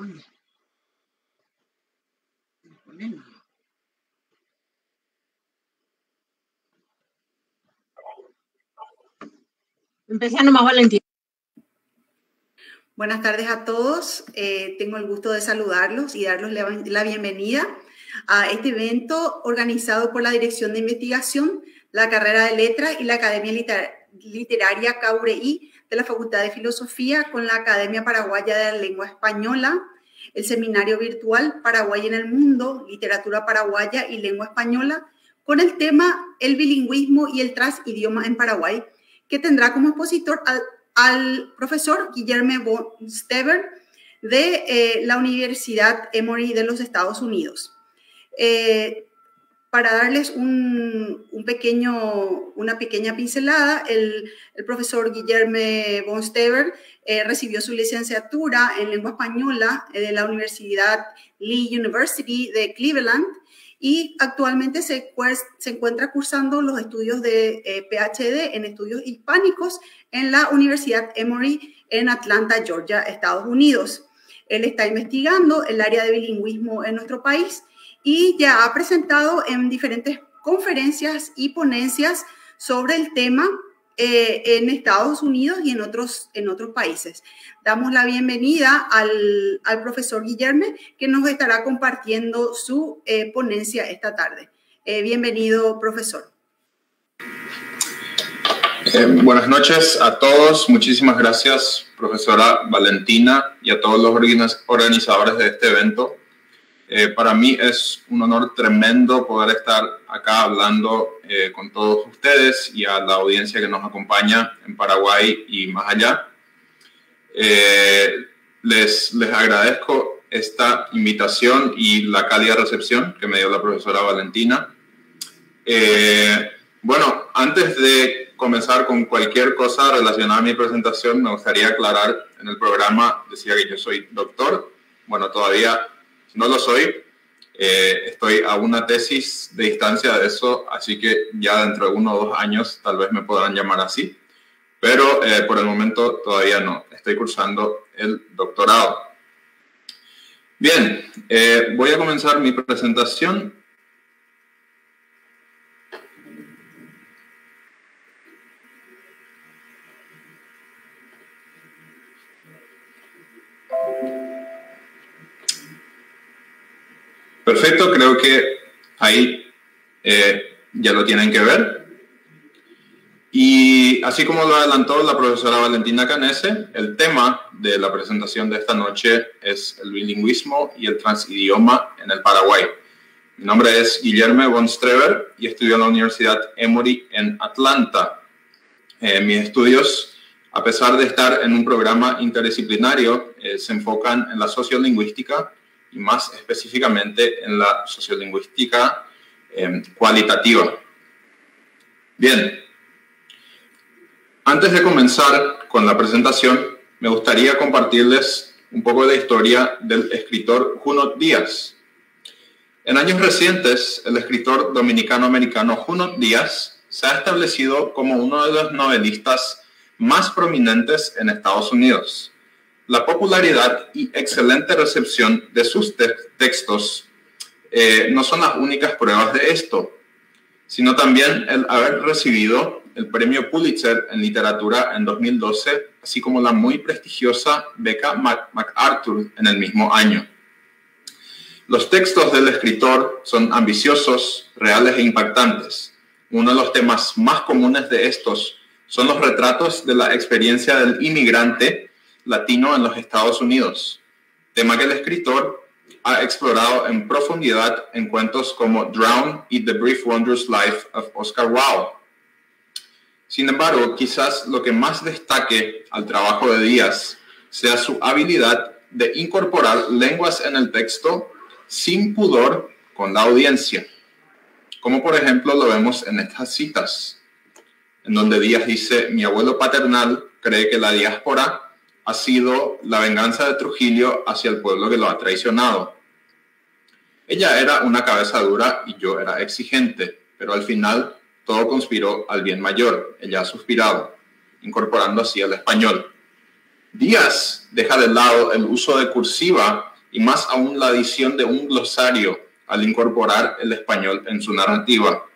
pone. No pone nada. Empecé nomás, Valentina. Buenas tardes a todos. Tengo el gusto de saludarlos y darles la bienvenida a este evento organizado por la Dirección de Investigación, la Carrera de Letras y la Academia Literaria Caureí de la Facultad de Filosofía con la Academia Paraguaya de la Lengua Española, el Seminario Virtual Paraguay en el Mundo, Literatura Paraguaya y Lengua Española, con el tema El bilingüismo y el transidioma en Paraguay, que tendrá como expositor al profesor Guillerme von Stever de la Universidad Emory de los Estados Unidos. Para darles una pequeña pincelada, el profesor Guillerme von Stever recibió su licenciatura en lengua española de la Universidad Lee University de Cleveland y actualmente se encuentra cursando los estudios de PhD en estudios hispánicos en la Universidad Emory en Atlanta, Georgia, Estados Unidos. Él está investigando el área de bilingüismo en nuestro país y ya ha presentado en diferentes conferencias y ponencias sobre el tema en Estados Unidos y en otros países. Damos la bienvenida al profesor Guillerme, que nos estará compartiendo su ponencia esta tarde. Bienvenido, profesor. Buenas noches a todos. Muchísimas gracias, profesora Valentina, y a todos los organizadores de este evento. Para mí es un honor tremendo poder estar acá hablando con todos ustedes y a la audiencia que nos acompaña en Paraguay y más allá. Les agradezco esta invitación y la cálida recepción que me dio la profesora Valentina. Bueno, antes de comenzar con cualquier cosa relacionada a mi presentación, me gustaría aclarar, en el programa decía que yo soy doctor. Bueno, todavía no lo soy. Estoy a una tesis de distancia de eso, así que ya dentro de 1 o 2 años tal vez me podrán llamar así. Pero por el momento todavía no. Estoy cursando el doctorado. Bien, voy a comenzar mi presentación. Perfecto, creo que ahí ya lo tienen que ver. Y así como lo adelantó la profesora Valentina Canese, el tema de la presentación de esta noche es el bilingüismo y el transidioma en el Paraguay. Mi nombre es Guillerme von Stever y estudio en la Universidad Emory en Atlanta. Mis estudios, a pesar de estar en un programa interdisciplinario, se enfocan en la sociolingüística y más específicamente en la sociolingüística cualitativa. Bien, antes de comenzar con la presentación, me gustaría compartirles un poco de la historia del escritor Junot Díaz. En años recientes, el escritor dominicano-americano Junot Díaz se ha establecido como uno de los novelistas más prominentes en Estados Unidos. La popularidad y excelente recepción de sus textos no son las únicas pruebas de esto, sino también el haber recibido el premio Pulitzer en literatura en 2012, así como la muy prestigiosa beca MacArthur en el mismo año. Los textos del escritor son ambiciosos, reales e impactantes. Uno de los temas más comunes de estos son los retratos de la experiencia del inmigrante latino en los Estados Unidos, tema que el escritor ha explorado en profundidad en cuentos como Drown y The Brief Wondrous Life of Oscar Wilde. Sin embargo, quizás lo que más destaque al trabajo de Díaz sea su habilidad de incorporar lenguas en el texto sin pudor con la audiencia, como por ejemplo lo vemos en estas citas, en donde Díaz dice: mi abuelo paternal cree que la diáspora ha sido la venganza de Trujillo hacia el pueblo que lo ha traicionado. Ella era una cabeza dura y yo era exigente, pero al final todo conspiró al bien mayor. Ella ha suspirado, incorporando así el español. Díaz deja de lado el uso de cursiva y más aún la adición de un glosario al incorporar el español en su narrativa.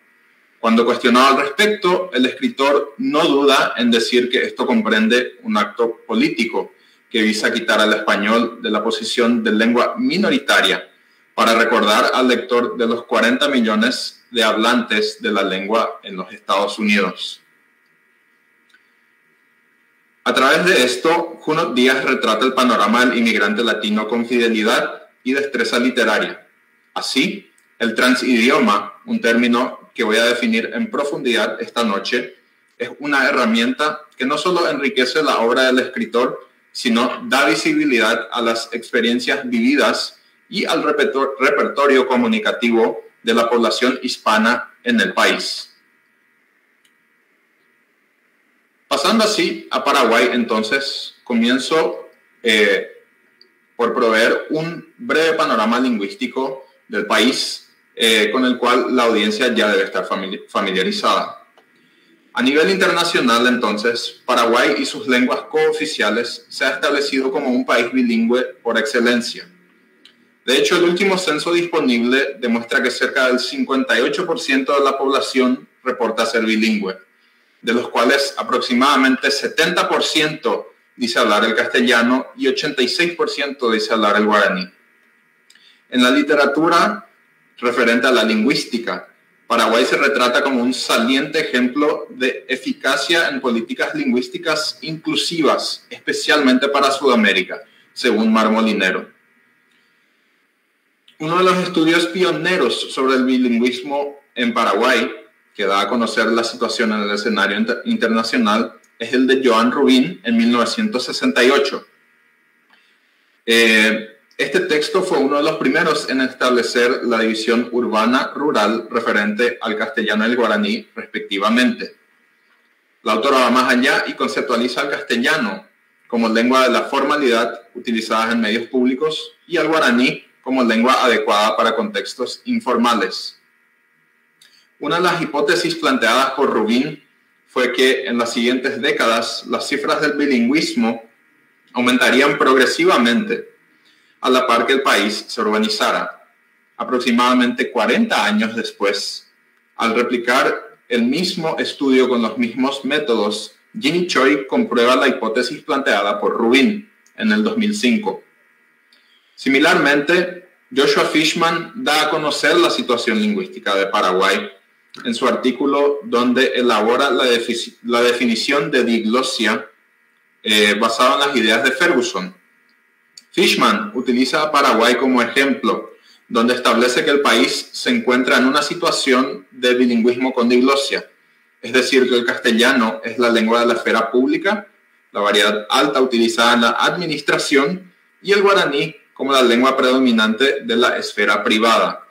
Cuando cuestionado al respecto, el escritor no duda en decir que esto comprende un acto político que visa quitar al español de la posición de lengua minoritaria para recordar al lector de los 40 millones de hablantes de la lengua en los Estados Unidos. A través de esto, Junot Díaz retrata el panorama del inmigrante latino con fidelidad y destreza literaria. Así, el transidioma, un término que voy a definir en profundidad esta noche, es una herramienta que no solo enriquece la obra del escritor, sino da visibilidad a las experiencias vividas y al repertorio comunicativo de la población hispana en el país. Pasando así a Paraguay, entonces, comienzo por proveer un breve panorama lingüístico del país con el cual la audiencia ya debe estar familiarizada. A nivel internacional, entonces, Paraguay y sus lenguas cooficiales se ha establecido como un país bilingüe por excelencia. De hecho, el último censo disponible demuestra que cerca del 58% de la población reporta ser bilingüe, de los cuales aproximadamente 70% dice hablar el castellano y 86% dice hablar el guaraní. En la literatura referente a la lingüística, Paraguay se retrata como un saliente ejemplo de eficacia en políticas lingüísticas inclusivas, especialmente para Sudamérica, según Mar Molinero. Uno de los estudios pioneros sobre el bilingüismo en Paraguay, que da a conocer la situación en el escenario internacional, es el de Joan Rubin en 1968. Este texto fue uno de los primeros en establecer la división urbana-rural referente al castellano y el guaraní, respectivamente. La autora va más allá y conceptualiza al castellano como lengua de la formalidad utilizada en medios públicos y al guaraní como lengua adecuada para contextos informales. Una de las hipótesis planteadas por Rubin fue que en las siguientes décadas las cifras del bilingüismo aumentarían progresivamente a la par que el país se urbanizara. Aproximadamente 40 años después, al replicar el mismo estudio con los mismos métodos, Ginny Choi comprueba la hipótesis planteada por Rubin en el 2005. Similarmente, Joshua Fishman da a conocer la situación lingüística de Paraguay en su artículo donde elabora la definición de diglosia basada en las ideas de Ferguson. Fishman utiliza a Paraguay como ejemplo, donde establece que el país se encuentra en una situación de bilingüismo con diglosia, es decir, que el castellano es la lengua de la esfera pública, la variedad alta utilizada en la administración, y el guaraní como la lengua predominante de la esfera privada,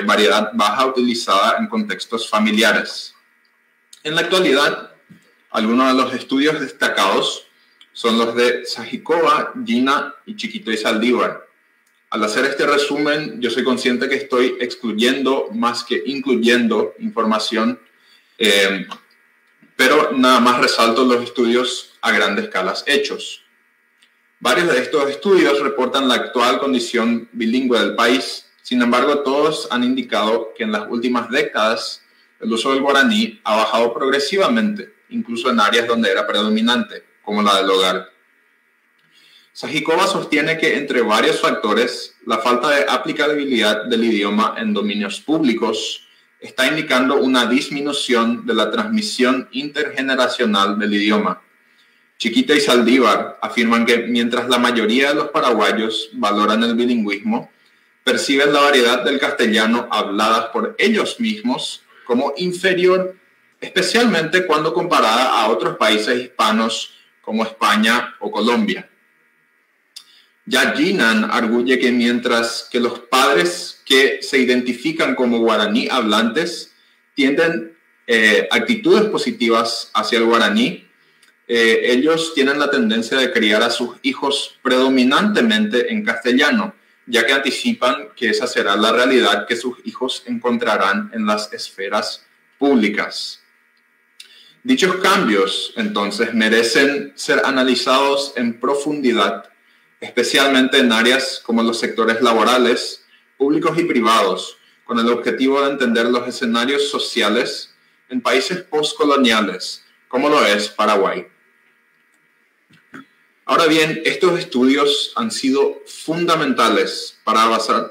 variedad baja utilizada en contextos familiares. En la actualidad, algunos de los estudios destacados son los de Sajikova, Gina y Chiquito y Saldívar. Al hacer este resumen, yo soy consciente que estoy excluyendo más que incluyendo información, pero nada más resalto los estudios a grandes escalas hechos. Varios de estos estudios reportan la actual condición bilingüe del país. Sin embargo, todos han indicado que en las últimas décadas el uso del guaraní ha bajado progresivamente, incluso en áreas donde era predominante, como la del hogar. Sajikova sostiene que entre varios factores, la falta de aplicabilidad del idioma en dominios públicos está indicando una disminución de la transmisión intergeneracional del idioma. Chiquita y Saldívar afirman que mientras la mayoría de los paraguayos valoran el bilingüismo, perciben la variedad del castellano hablada por ellos mismos como inferior, especialmente cuando comparada a otros países hispanos como España o Colombia. Ya Jinan arguye que mientras que los padres que se identifican como guaraní hablantes tienden actitudes positivas hacia el guaraní, ellos tienen la tendencia de criar a sus hijos predominantemente en castellano, ya que anticipan que esa será la realidad que sus hijos encontrarán en las esferas públicas. Dichos cambios, entonces, merecen ser analizados en profundidad, especialmente en áreas como los sectores laborales, públicos y privados, con el objetivo de entender los escenarios sociales en países postcoloniales, como lo es Paraguay. Ahora bien, estos estudios han sido fundamentales para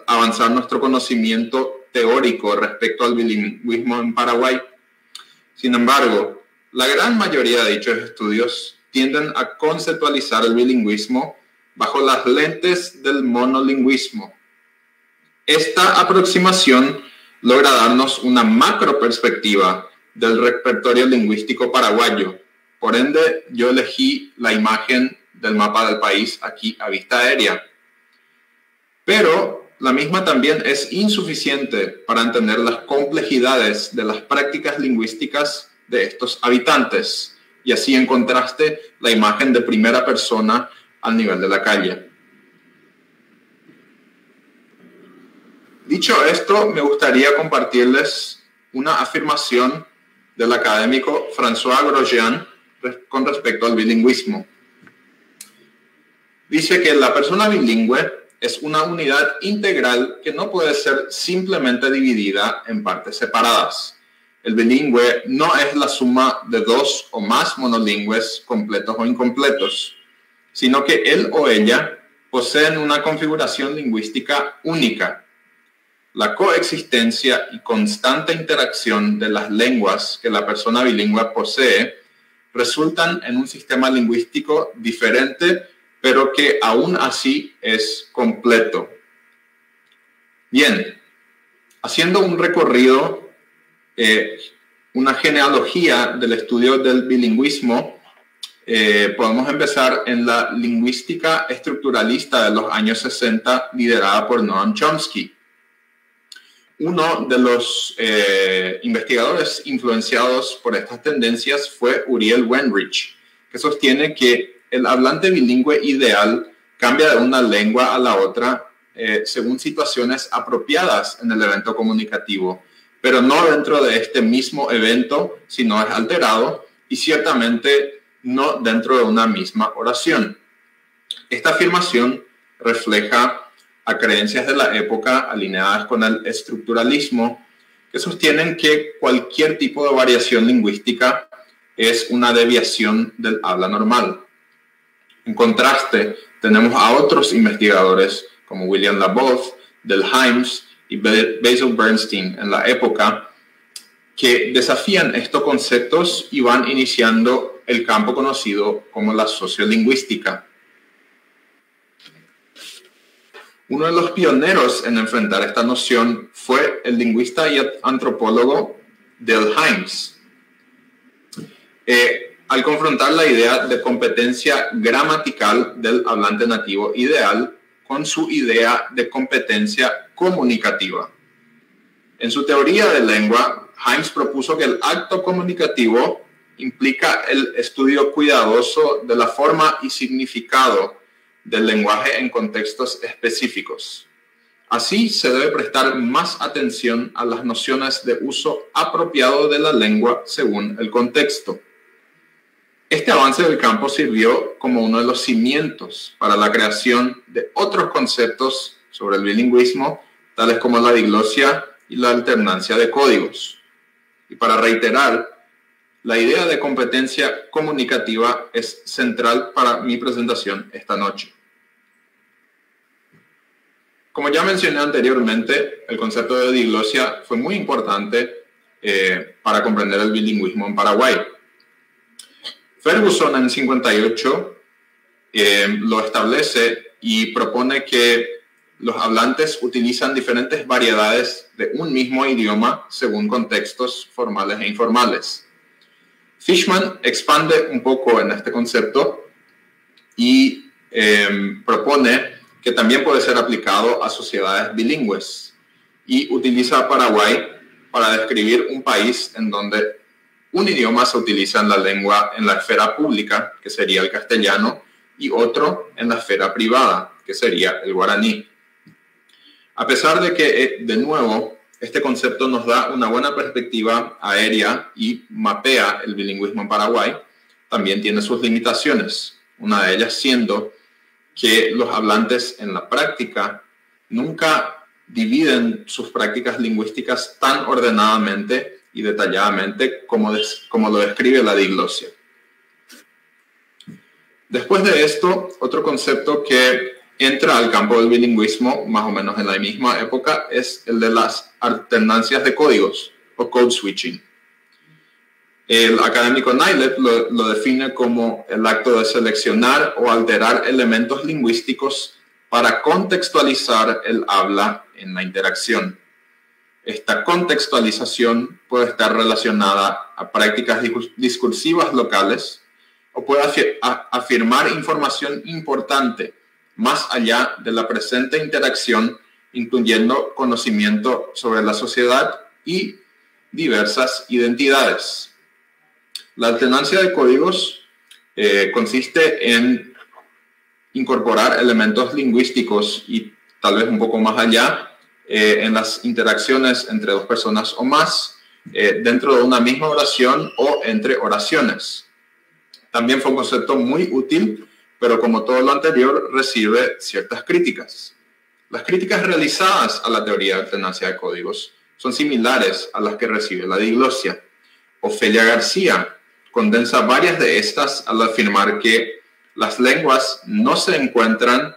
avanzar nuestro conocimiento teórico respecto al bilingüismo en Paraguay. Sin embargo, la gran mayoría de dichos estudios tienden a conceptualizar el bilingüismo bajo las lentes del monolingüismo. Esta aproximación logra darnos una macro perspectiva del repertorio lingüístico paraguayo. Por ende, yo elegí la imagen del mapa del país aquí a vista aérea. Pero la misma también es insuficiente para entender las complejidades de las prácticas lingüísticas de estos habitantes, y así en contraste la imagen de primera persona al nivel de la calle. Dicho esto, me gustaría compartirles una afirmación del académico François Grosjean con respecto al bilingüismo. Dice que la persona bilingüe es una unidad integral que no puede ser simplemente dividida en partes separadas. El bilingüe no es la suma de dos o más monolingües completos o incompletos, sino que él o ella poseen una configuración lingüística única. La coexistencia y constante interacción de las lenguas que la persona bilingüe posee resultan en un sistema lingüístico diferente, pero que aún así es completo. Bien, haciendo un recorrido, una genealogía del estudio del bilingüismo, podemos empezar en la lingüística estructuralista de los años 60, liderada por Noam Chomsky. Uno de los investigadores influenciados por estas tendencias fue Uriel Wenrich, que sostiene que el hablante bilingüe ideal cambia de una lengua a la otra según situaciones apropiadas en el evento comunicativo, pero no dentro de este mismo evento, sino es alterado y ciertamente no dentro de una misma oración. Esta afirmación refleja a creencias de la época alineadas con el estructuralismo, que sostienen que cualquier tipo de variación lingüística es una desviación del habla normal. En contraste, tenemos a otros investigadores como William Labov, Del Hymes y Basil Bernstein en la época, que desafían estos conceptos y van iniciando el campo conocido como la sociolingüística. Uno de los pioneros en enfrentar esta noción fue el lingüista y antropólogo Del Hymes. Al confrontar la idea de competencia gramatical del hablante nativo ideal con su idea de competencia comunicativa. En su teoría de lengua, Hymes propuso que el acto comunicativo implica el estudio cuidadoso de la forma y significado del lenguaje en contextos específicos. Así se debe prestar más atención a las nociones de uso apropiado de la lengua según el contexto. Este avance del campo sirvió como uno de los cimientos para la creación de otros conceptos sobre el bilingüismo, tales como la diglosia y la alternancia de códigos. Y para reiterar, la idea de competencia comunicativa es central para mi presentación esta noche. Como ya mencioné anteriormente, el concepto de diglosia fue muy importante para comprender el bilingüismo en Paraguay. Ferguson en 58 lo establece y propone que los hablantes utilizan diferentes variedades de un mismo idioma según contextos formales e informales. Fishman expande un poco en este concepto y propone que también puede ser aplicado a sociedades bilingües y utiliza a Paraguay para describir un país en donde un idioma se utiliza en la lengua en la esfera pública, que sería el castellano, y otro en la esfera privada, que sería el guaraní. A pesar de que, de nuevo, este concepto nos da una buena perspectiva aérea y mapea el bilingüismo en Paraguay. También tiene sus limitaciones, una de ellas siendo que los hablantes en la práctica nunca dividen sus prácticas lingüísticas tan ordenadamente y detalladamente como lo describe la diglosia. Después de esto, otro concepto que entra al campo del bilingüismo, más o menos en la misma época, es el de las alternancias de códigos o code switching. El académico Naillet lo define como el acto de seleccionar o alterar elementos lingüísticos para contextualizar el habla en la interacción. Esta contextualización puede estar relacionada a prácticas discursivas locales o puede afirmar información importante más allá de la presente interacción, incluyendo conocimiento sobre la sociedad y diversas identidades. La alternancia de códigos consiste en incorporar elementos lingüísticos y tal vez un poco más allá en las interacciones entre dos personas o más dentro de una misma oración o entre oraciones. También fue un concepto muy útil, pero como todo lo anterior, recibe ciertas críticas. Las críticas realizadas a la teoría de alternancia de códigos son similares a las que recibe la diglosia. Ofelia García condensa varias de estas al afirmar que las lenguas no se encuentran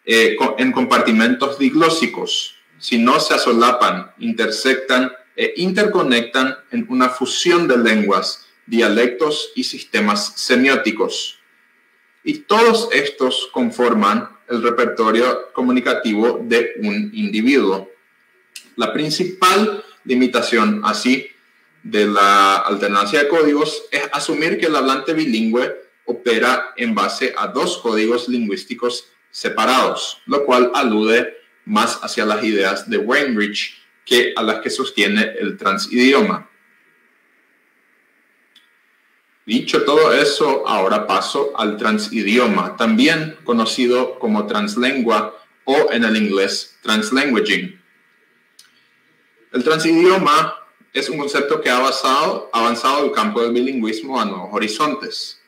en compartimentos diglósicos, sino se asolapan, intersectan e interconectan en una fusión de lenguas, dialectos y sistemas semióticos. Y todos estos conforman el repertorio comunicativo de un individuo. La principal limitación, así, de la alternancia de códigos es asumir que el hablante bilingüe opera en base a dos códigos lingüísticos separados, lo cual alude más hacia las ideas de Weinreich que a las que sostiene el transidioma. Dicho todo eso, ahora paso al transidioma, también conocido como translengua o en el inglés translanguaging. El transidioma es un concepto que ha avanzado el campo del bilingüismo a nuevos horizontes.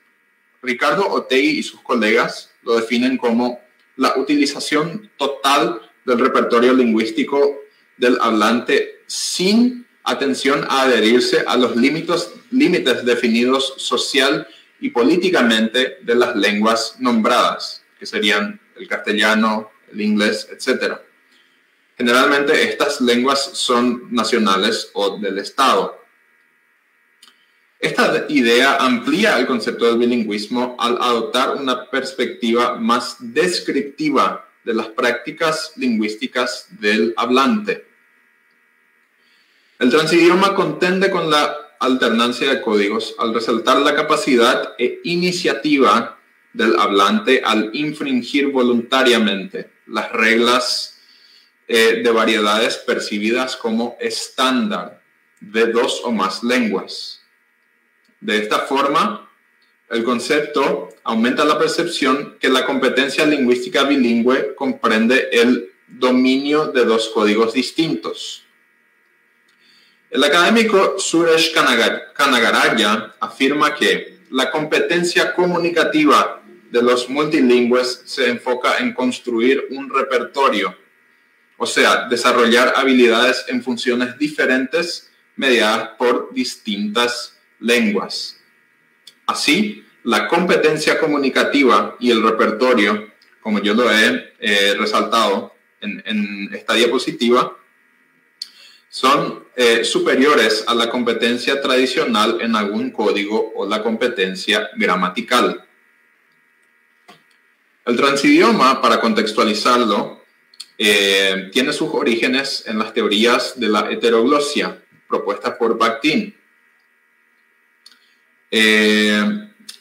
Ricardo Otegi y sus colegas lo definen como la utilización total del repertorio lingüístico del hablante sin atención a adherirse a los límites definidos social y políticamente de las lenguas nombradas, que serían el castellano, el inglés, etc. Generalmente estas lenguas son nacionales o del Estado. Esta idea amplía el concepto del bilingüismo al adoptar una perspectiva más descriptiva de las prácticas lingüísticas del hablante. El transidioma contende con la alternancia de códigos al resaltar la capacidad e iniciativa del hablante al infringir voluntariamente las reglas de variedades percibidas como estándar de dos o más lenguas. De esta forma, el concepto aumenta la percepción que la competencia lingüística bilingüe comprende el dominio de dos códigos distintos. El académico Suresh Kanagaraya afirma que la competencia comunicativa de los multilingües se enfoca en construir un repertorio, o sea, desarrollar habilidades en funciones diferentes mediadas por distintas lenguas. Así, la competencia comunicativa y el repertorio, como yo lo he resaltado en esta diapositiva, son superiores a la competencia tradicional en algún código o la competencia gramatical. El transidioma, para contextualizarlo, tiene sus orígenes en las teorías de la heteroglosia propuestas por Bakhtin.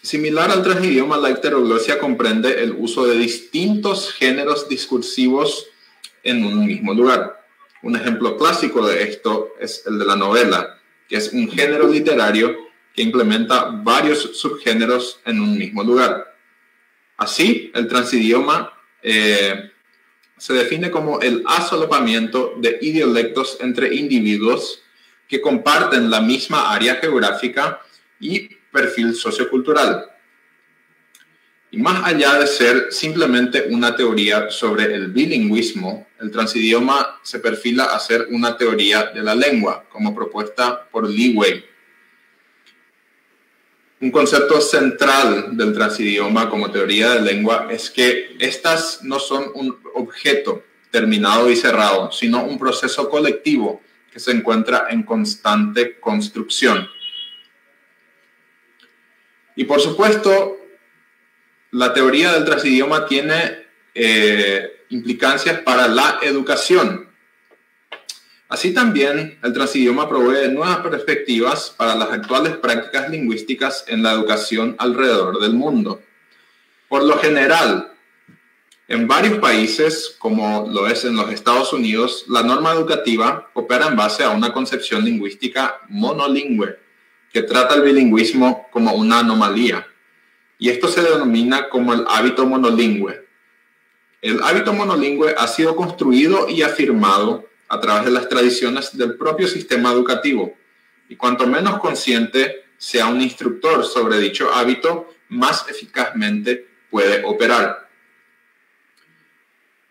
Similar al transidioma, la heteroglosia comprende el uso de distintos géneros discursivos en un mismo lugar. Un ejemplo clásico de esto es el de la novela, que es un género literario que implementa varios subgéneros en un mismo lugar. Así, el transidioma se define como el asolapamiento de idiolectos entre individuos que comparten la misma área geográfica y perfil sociocultural. Y más allá de ser simplemente una teoría sobre el bilingüismo, el transidioma se perfila a ser una teoría de la lengua, como propuesta por Li Wei. Un concepto central del transidioma como teoría de lengua es que estas no son un objeto terminado y cerrado, sino un proceso colectivo que se encuentra en constante construcción. Y por supuesto, la teoría del transidioma tiene implicancias para la educación. Así también, el transidioma provee nuevas perspectivas para las actuales prácticas lingüísticas en la educación alrededor del mundo. Por lo general, en varios países, como lo es en los Estados Unidos, la norma educativa opera en base a una concepción lingüística monolingüe, que trata el bilingüismo como una anomalía. Y esto se denomina como el hábito monolingüe. El hábito monolingüe ha sido construido y afirmado a través de las tradiciones del propio sistema educativo. Y cuanto menos consciente sea un instructor sobre dicho hábito, más eficazmente puede operar.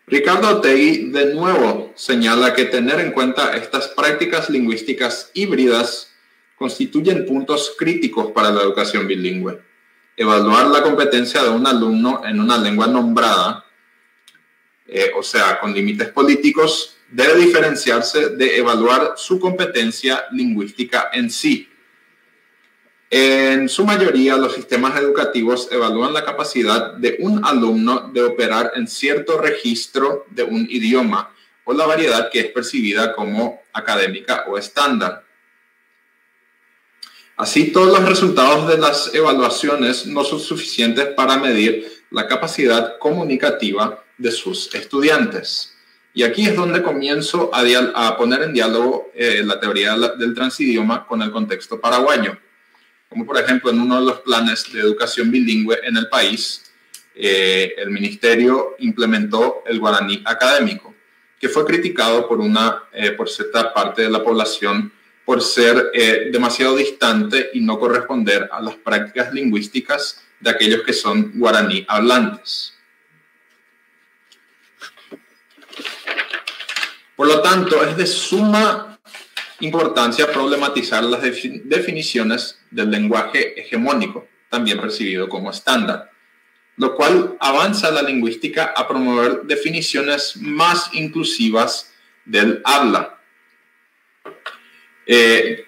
Ricardo Otegi de nuevo señala que tener en cuenta estas prácticas lingüísticas híbridas constituyen puntos críticos para la educación bilingüe. Evaluar la competencia de un alumno en una lengua nombrada, o sea, con límites políticos, debe diferenciarse de evaluar su competencia lingüística en sí. En su mayoría, los sistemas educativos evalúan la capacidad de un alumno de operar en cierto registro de un idioma o la variedad que es percibida como académica o estándar. Así, todos los resultados de las evaluaciones no son suficientes para medir la capacidad comunicativa de sus estudiantes. Y aquí es donde comienzo a poner en diálogo la teoría del transidioma con el contexto paraguayo. Como por ejemplo, en uno de los planes de educación bilingüe en el país, el ministerio implementó el guaraní académico, que fue criticado por cierta parte de la población por ser demasiado distante y no corresponder a las prácticas lingüísticas de aquellos que son guaraní hablantes. Por lo tanto, es de suma importancia problematizar las definiciones del lenguaje hegemónico, también percibido como estándar, lo cual avanza la lingüística a promover definiciones más inclusivas del habla.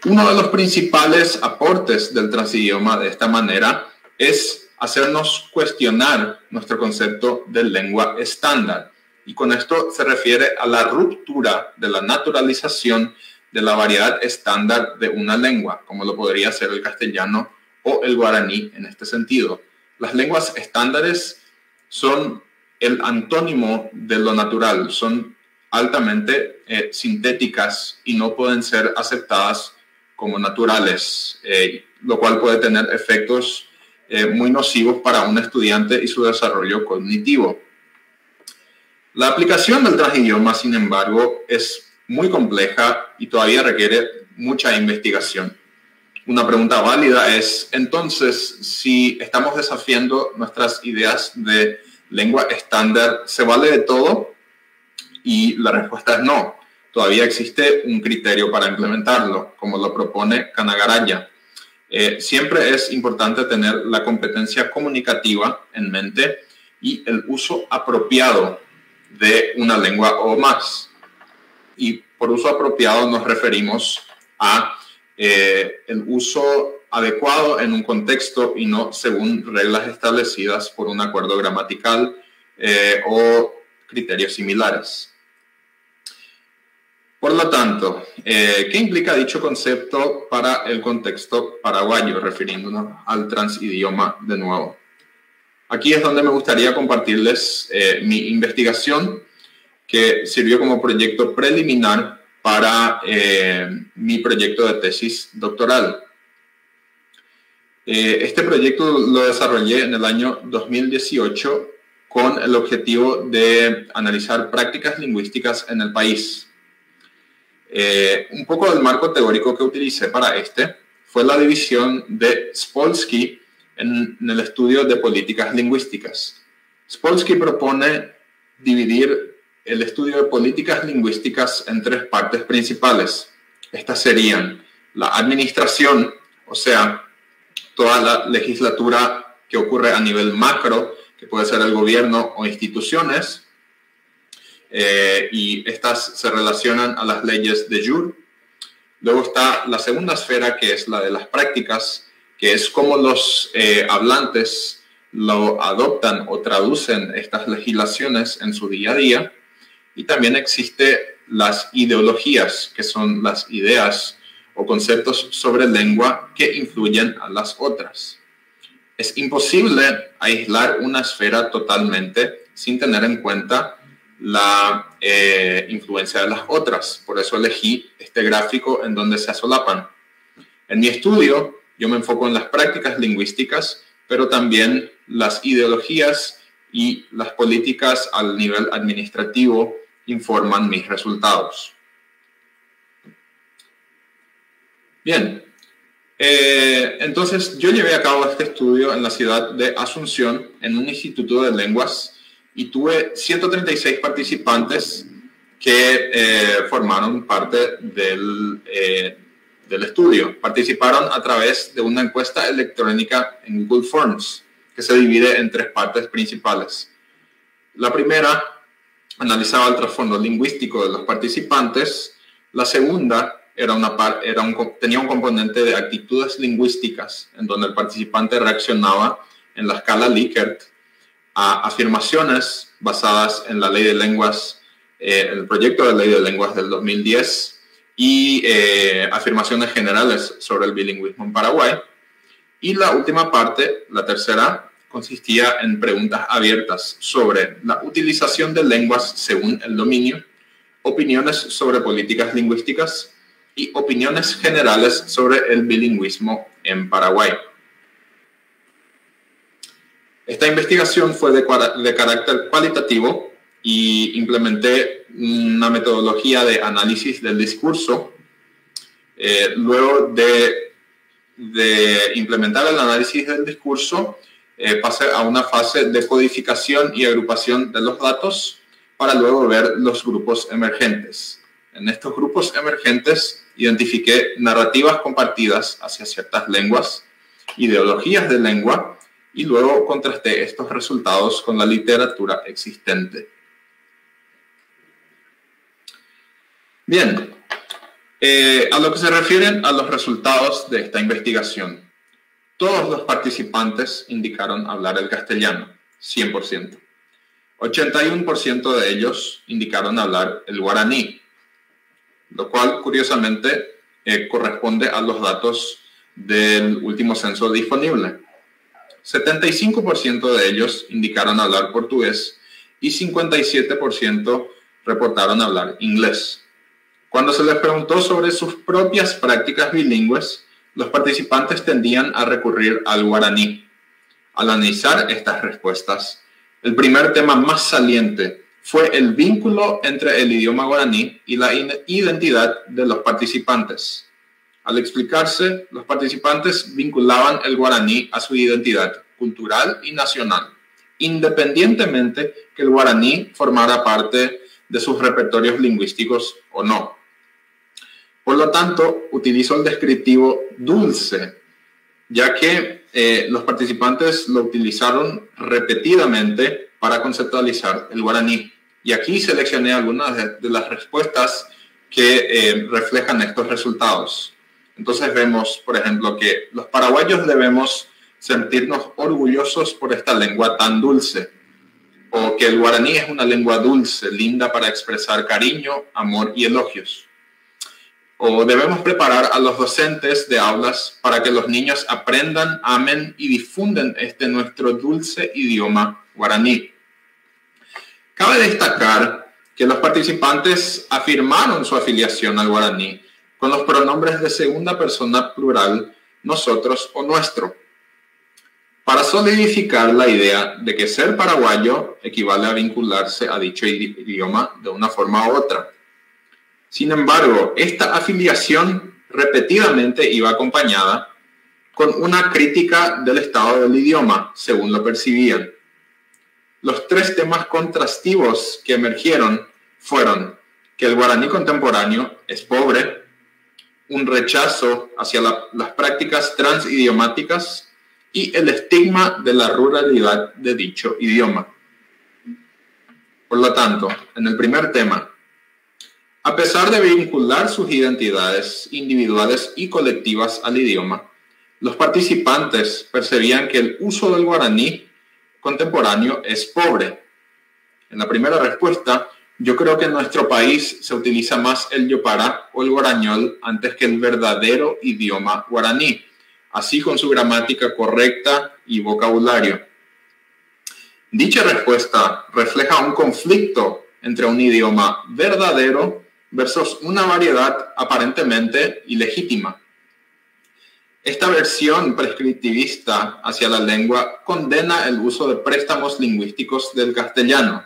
Uno de los principales aportes del transidioma de esta manera es hacernos cuestionar nuestro concepto de lengua estándar. Y con esto se refiere a la ruptura de la naturalización de la variedad estándar de una lengua, como lo podría ser el castellano o el guaraní en este sentido. Las lenguas estándares son el antónimo de lo natural, son altamente sintéticas y no pueden ser aceptadas como naturales, lo cual puede tener efectos muy nocivos para un estudiante y su desarrollo cognitivo. La aplicación del transidioma, sin embargo, es muy compleja y todavía requiere mucha investigación. Una pregunta válida es, entonces, si estamos desafiando nuestras ideas de lengua estándar, ¿se vale de todo? Y la respuesta es no. Todavía existe un criterio para implementarlo, como lo propone Canagaraya. Siempre es importante tener la competencia comunicativa en mente y el uso apropiado de una lengua o más. Y por uso apropiado nos referimos a el uso adecuado en un contexto y no según reglas establecidas por un acuerdo gramatical o criterios similares. Por lo tanto, ¿qué implica dicho concepto para el contexto paraguayo, refiriéndonos al transidioma de nuevo? Aquí es donde me gustaría compartirles mi investigación, que sirvió como proyecto preliminar para mi proyecto de tesis doctoral. Este proyecto lo desarrollé en el año 2018 con el objetivo de analizar prácticas lingüísticas en el país. Un poco del marco teórico que utilicé para fue la división de Spolsky en el estudio de políticas lingüísticas. Spolsky propone dividir el estudio de políticas lingüísticas en 3 partes principales. Estas serían la administración, o sea, toda la legislatura que ocurre a nivel macro, que puede ser el gobierno o instituciones, y estas se relacionan a las leyes de jure. Luego está la segunda esfera, que es la de las prácticas, que es cómo los hablantes lo adoptan o traducen estas legislaciones en su día a día. Y también existe las ideologías, que son las ideas o conceptos sobre lengua que influyen a las otras. Es imposible aislar una esfera totalmente sin tener en cuenta la influencia de las otras. Por eso elegí este gráfico en donde se solapan. En mi estudio, yo me enfoco en las prácticas lingüísticas, pero también las ideologías y las políticas al nivel administrativo informan mis resultados. Bien, entonces yo llevé a cabo este estudio en la ciudad de Asunción, en un instituto de lenguas, y tuve 136 participantes que formaron parte del estudio. Participaron a través de una encuesta electrónica en Google Forms, que se divide en 3 partes principales. La primera analizaba el trasfondo lingüístico de los participantes. La segunda tenía un componente de actitudes lingüísticas, en donde el participante reaccionaba en la escala Likert a afirmaciones basadas en la ley de lenguas, el proyecto de ley de lenguas del 2010, y afirmaciones generales sobre el bilingüismo en Paraguay. Y la última parte, la tercera, consistía en preguntas abiertas sobre la utilización de lenguas según el dominio, opiniones sobre políticas lingüísticas y opiniones generales sobre el bilingüismo en Paraguay. Esta investigación fue de carácter cualitativo y implementé una metodología de análisis del discurso. Luego de implementar el análisis del discurso, pasé a una fase de codificación y agrupación de los datos para luego ver los grupos emergentes. En estos grupos emergentes identifiqué narrativas compartidas hacia ciertas lenguas, ideologías de lengua, y luego contrasté estos resultados con la literatura existente. Bien, a lo que se refieren a los resultados de esta investigación, todos los participantes indicaron hablar el castellano, 100%. 81% de ellos indicaron hablar el guaraní, lo cual curiosamente corresponde a los datos del último censo disponible. 75% de ellos indicaron hablar portugués y 57% reportaron hablar inglés. Cuando se les preguntó sobre sus propias prácticas bilingües, los participantes tendían a recurrir al guaraní. Al analizar estas respuestas, el primer tema más saliente fue el vínculo entre el idioma guaraní y la identidad de los participantes. Al explicarse, los participantes vinculaban el guaraní a su identidad cultural y nacional, independientemente que el guaraní formara parte de sus repertorios lingüísticos o no. Por lo tanto, utilizo el descriptivo dulce, ya que los participantes lo utilizaron repetidamente para conceptualizar el guaraní. Y aquí seleccioné algunas de las respuestas que reflejan estos resultados. Entonces vemos, por ejemplo, que los paraguayos debemos sentirnos orgullosos por esta lengua tan dulce, o que el guaraní es una lengua dulce, linda para expresar cariño, amor y elogios. O debemos preparar a los docentes de aulas para que los niños aprendan, amen y difundan nuestro dulce idioma guaraní. Cabe destacar que los participantes afirmaron su afiliación al guaraní con los pronombres de segunda persona plural, nosotros o nuestro. para solidificar la idea de que ser paraguayo equivale a vincularse a dicho idioma de una forma u otra. Sin embargo, esta afiliación repetidamente iba acompañada con una crítica del estado del idioma, según lo percibían. Los tres temas contrastivos que emergieron fueron que el guaraní contemporáneo es pobre, un rechazo hacia las prácticas transidiomáticas y el estigma de la ruralidad de dicho idioma. Por lo tanto, en el primer tema, a pesar de vincular sus identidades individuales y colectivas al idioma, los participantes percibían que el uso del guaraní contemporáneo es pobre. En la primera respuesta, yo creo que en nuestro país se utiliza más el yopará o el guarañol antes que el verdadero idioma guaraní, así con su gramática correcta y vocabulario. Dicha respuesta refleja un conflicto entre un idioma verdadero versus una variedad aparentemente ilegítima. Esta versión prescriptivista hacia la lengua condena el uso de préstamos lingüísticos del castellano.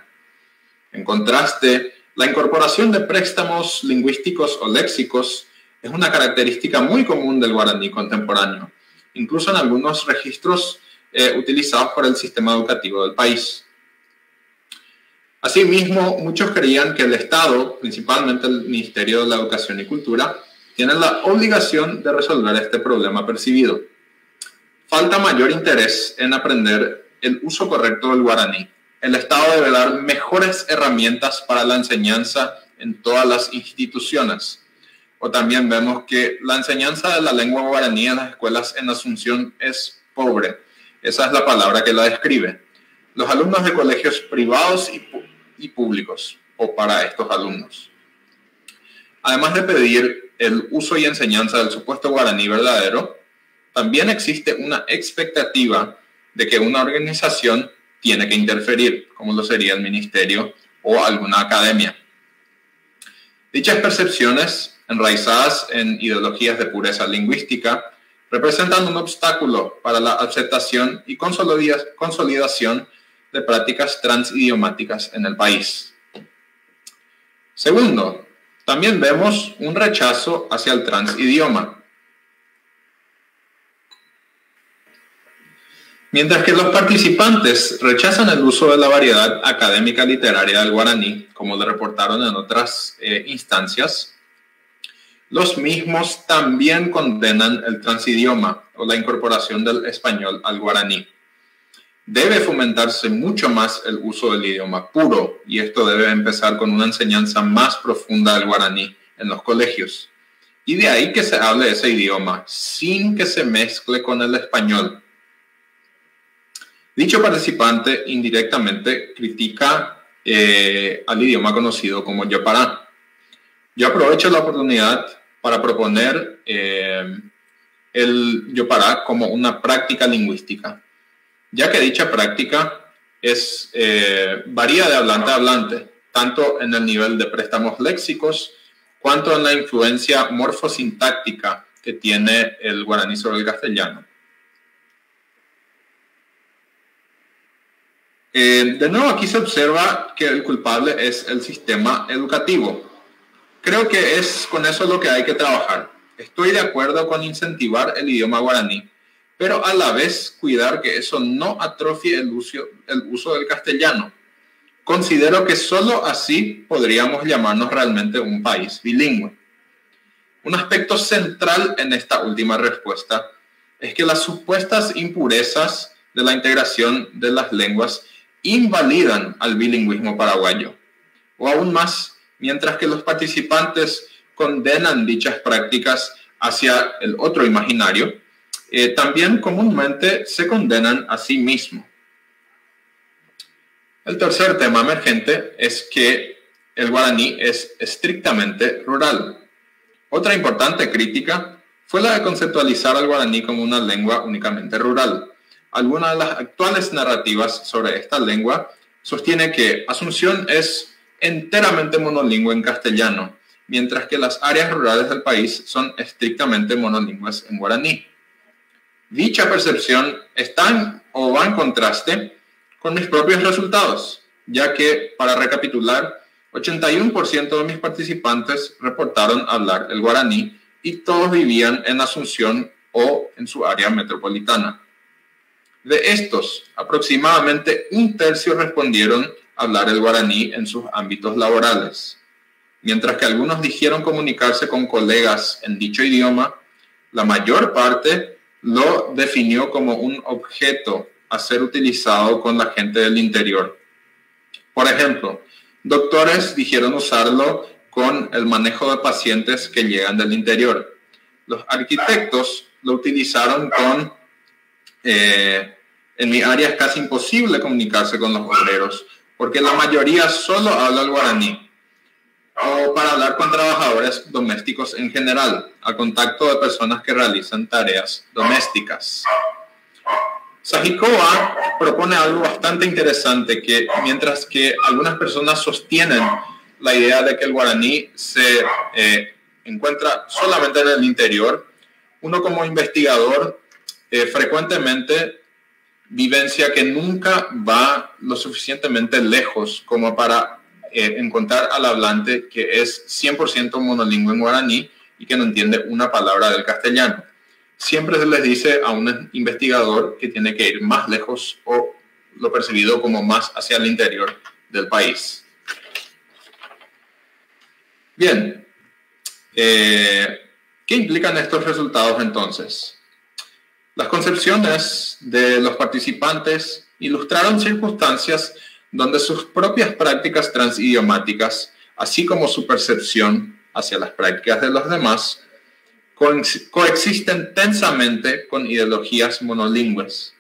En contraste, la incorporación de préstamos lingüísticos o léxicos es una característica muy común del guaraní contemporáneo, incluso en algunos registros utilizados por el sistema educativo del país. Asimismo, muchos creían que el Estado, principalmente el Ministerio de la Educación y Cultura, tiene la obligación de resolver este problema percibido. Falta mayor interés en aprender el uso correcto del guaraní. El Estado debe dar mejores herramientas para la enseñanza en todas las instituciones. O también vemos que la enseñanza de la lengua guaraní en las escuelas en Asunción es pobre. Esa es la palabra que la describe. Los alumnos de colegios privados y públicos, o para estos alumnos. Además de pedir el uso y enseñanza del supuesto guaraní verdadero, también existe una expectativa de que una organización tiene que interferir, como lo sería el ministerio o alguna academia. Dichas percepciones, enraizadas en ideologías de pureza lingüística, representan un obstáculo para la aceptación y consolidación de prácticas transidiomáticas en el país. Segundo, también vemos un rechazo hacia el transidioma. Mientras que los participantes rechazan el uso de la variedad académica literaria del guaraní, como lo reportaron en otras instancias, los mismos también condenan el transidioma o la incorporación del español al guaraní. Debe fomentarse mucho más el uso del idioma puro, y esto debe empezar con una enseñanza más profunda del guaraní en los colegios. Y de ahí que se hable ese idioma, sin que se mezcle con el español. Dicho participante indirectamente critica al idioma conocido como yopará. Yo aprovecho la oportunidad para proponer el yopará como una práctica lingüística, ya que dicha práctica varía de hablante a hablante, tanto en el nivel de préstamos léxicos, cuanto en la influencia morfosintáctica que tiene el guaraní sobre el castellano. De nuevo, aquí se observa que el culpable es el sistema educativo. Creo que es con eso lo que hay que trabajar. Estoy de acuerdo con incentivar el idioma guaraní, pero a la vez cuidar que eso no atrofie el uso del castellano. Considero que solo así podríamos llamarnos realmente un país bilingüe. Un aspecto central en esta última respuesta es que las supuestas impurezas de la integración de las lenguas invalidan al bilingüismo paraguayo. O aún más, mientras que los participantes condenan dichas prácticas hacia el otro imaginario, también comúnmente se condenan a sí mismos. El tercer tema emergente es que el guaraní es estrictamente rural. Otra importante crítica fue la de conceptualizar al guaraní como una lengua únicamente rural. Algunas de las actuales narrativas sobre esta lengua sostiene que Asunción es enteramente monolingüe en castellano, mientras que las áreas rurales del país son estrictamente monolingües en guaraní. Dicha percepción está o va en contraste con mis propios resultados, ya que, para recapitular, 81% de mis participantes reportaron hablar el guaraní y todos vivían en Asunción o en su área metropolitana. De estos, aproximadamente un tercio respondieron hablar el guaraní en sus ámbitos laborales. Mientras que algunos dijeron comunicarse con colegas en dicho idioma, la mayor parte lo definió como un objeto a ser utilizado con la gente del interior. Por ejemplo, doctores dijeron usarlo con el manejo de pacientes que llegan del interior. Los arquitectos lo utilizaron con... en mi área es casi imposible comunicarse con los obreros, porque la mayoría solo habla el guaraní. O para hablar con trabajadores domésticos en general, al contacto de personas que realizan tareas domésticas. Sajikova propone algo bastante interesante, que mientras que algunas personas sostienen la idea de que el guaraní se encuentra solamente en el interior, uno como investigador frecuentemente vivencia que nunca va lo suficientemente lejos como para encontrar al hablante que es 100% monolingüe en guaraní y que no entiende una palabra del castellano. Siempre se les dice a un investigador que tiene que ir más lejos o lo percibido como más hacia el interior del país. Bien, ¿qué implican estos resultados entonces? Las concepciones de los participantes ilustraron circunstancias donde sus propias prácticas transidiomáticas, así como su percepción hacia las prácticas de los demás, coexisten tensamente con ideologías monolingües.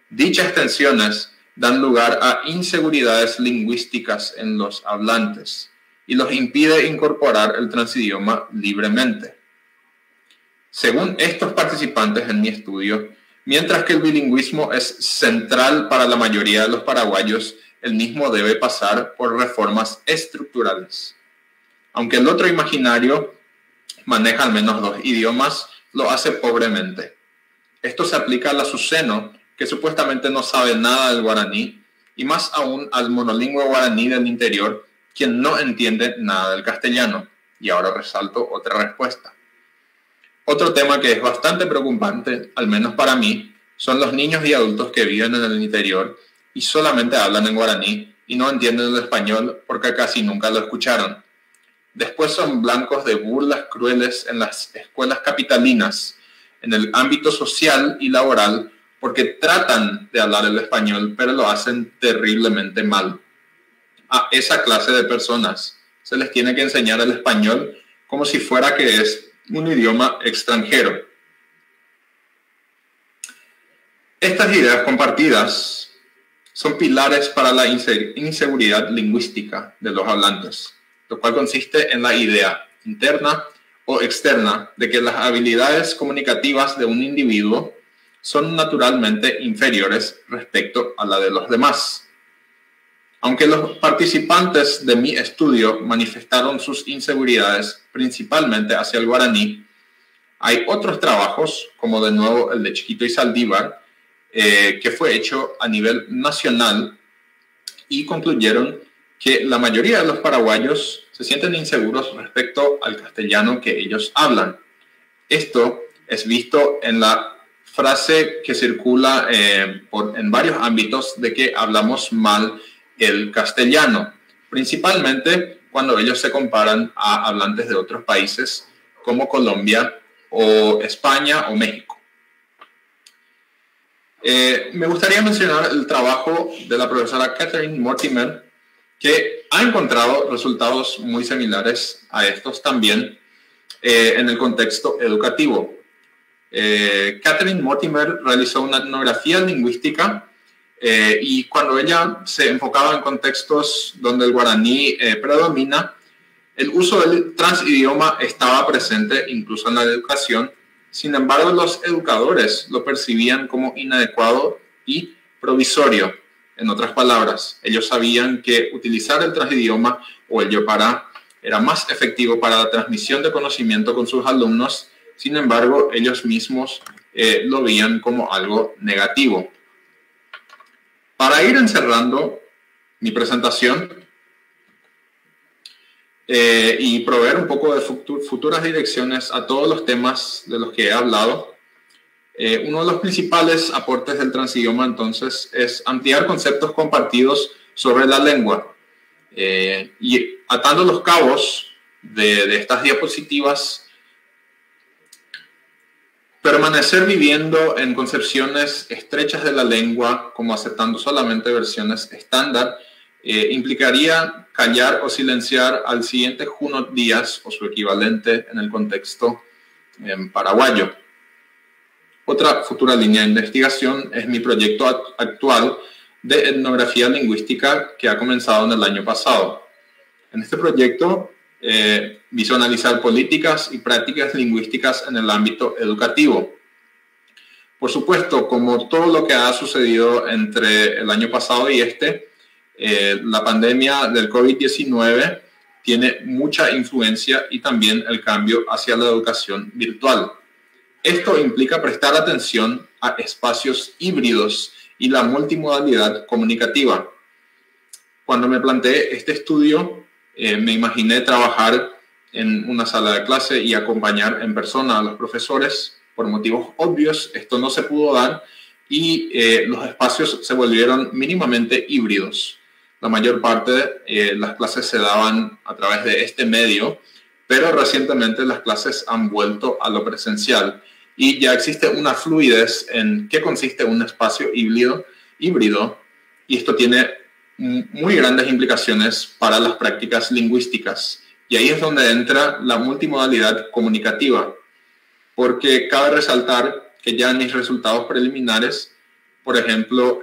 Dichas tensiones dan lugar a inseguridades lingüísticas en los hablantes y los impide incorporar el transidioma libremente. Según estos participantes en mi estudio, mientras que el bilingüismo es central para la mayoría de los paraguayos, el mismo debe pasar por reformas estructurales. Aunque el otro imaginario maneja al menos 2 idiomas, lo hace pobremente. Esto se aplica al azuceno, que supuestamente no sabe nada del guaraní, y más aún al monolingüe guaraní del interior, quien no entiende nada del castellano. Y ahora resalto otra respuesta. Otro tema que es bastante preocupante, al menos para mí, son los niños y adultos que viven en el interior y solamente hablan en guaraní y no entienden el español porque casi nunca lo escucharon. Después son blancos de burlas crueles en las escuelas capitalinas, en el ámbito social y laboral, porque tratan de hablar el español, pero lo hacen terriblemente mal. A esa clase de personas se les tiene que enseñar el español como si fuera que es un idioma extranjero. Estas ideas compartidas son pilares para la inseguridad lingüística de los hablantes, lo cual consiste en la idea interna o externa de que las habilidades comunicativas de un individuo son naturalmente inferiores respecto a la de los demás. Aunque los participantes de mi estudio manifestaron sus inseguridades principalmente hacia el guaraní, hay otros trabajos, como de nuevo el de Chiquito y Saldívar, que fue hecho a nivel nacional y concluyeron que la mayoría de los paraguayos se sienten inseguros respecto al castellano que ellos hablan. Esto es visto en la frase que circula en varios ámbitos de que hablamos mal el castellano, principalmente cuando ellos se comparan a hablantes de otros países como Colombia o España o México. Me gustaría mencionar el trabajo de la profesora Catherine Mortimer, que ha encontrado resultados muy similares a estos también en el contexto educativo. Catherine Mortimer realizó una etnografía lingüística y cuando ella se enfocaba en contextos donde el guaraní predomina, el uso del transidioma estaba presente incluso en la educación. Sin embargo, los educadores lo percibían como inadecuado y provisorio. En otras palabras, ellos sabían que utilizar el transidioma o el yopará era más efectivo para la transmisión de conocimiento con sus alumnos. Sin embargo, ellos mismos lo veían como algo negativo. Para ir encerrando mi presentación y proveer un poco de futuras direcciones a todos los temas de los que he hablado, uno de los principales aportes del Transidioma entonces es ampliar conceptos compartidos sobre la lengua. Y atando los cabos de estas diapositivas, permanecer viviendo en concepciones estrechas de la lengua, como aceptando solamente versiones estándar, implicaría callar o silenciar al siguiente Junot Díaz o su equivalente en el contexto paraguayo. Otra futura línea de investigación es mi proyecto actual de etnografía lingüística que ha comenzado en el año pasado. En este proyecto viso analizar políticas y prácticas lingüísticas en el ámbito educativo. Por supuesto, como todo lo que ha sucedido entre el año pasado y la pandemia del COVID-19 tiene mucha influencia y también el cambio hacia la educación virtual. Esto implica prestar atención a espacios híbridos y la multimodalidad comunicativa. Cuando me planteé este estudio, me imaginé trabajar en una sala de clase y acompañar en persona a los profesores. Por motivos obvios, esto no se pudo dar y los espacios se volvieron mínimamente híbridos. La mayor parte de las clases se daban a través de este medio, pero recientemente las clases han vuelto a lo presencial y ya existe una fluidez en qué consiste un espacio híbrido, y esto tiene muy grandes implicaciones para las prácticas lingüísticas. Y ahí es donde entra la multimodalidad comunicativa, porque cabe resaltar que ya en mis resultados preliminares, por ejemplo,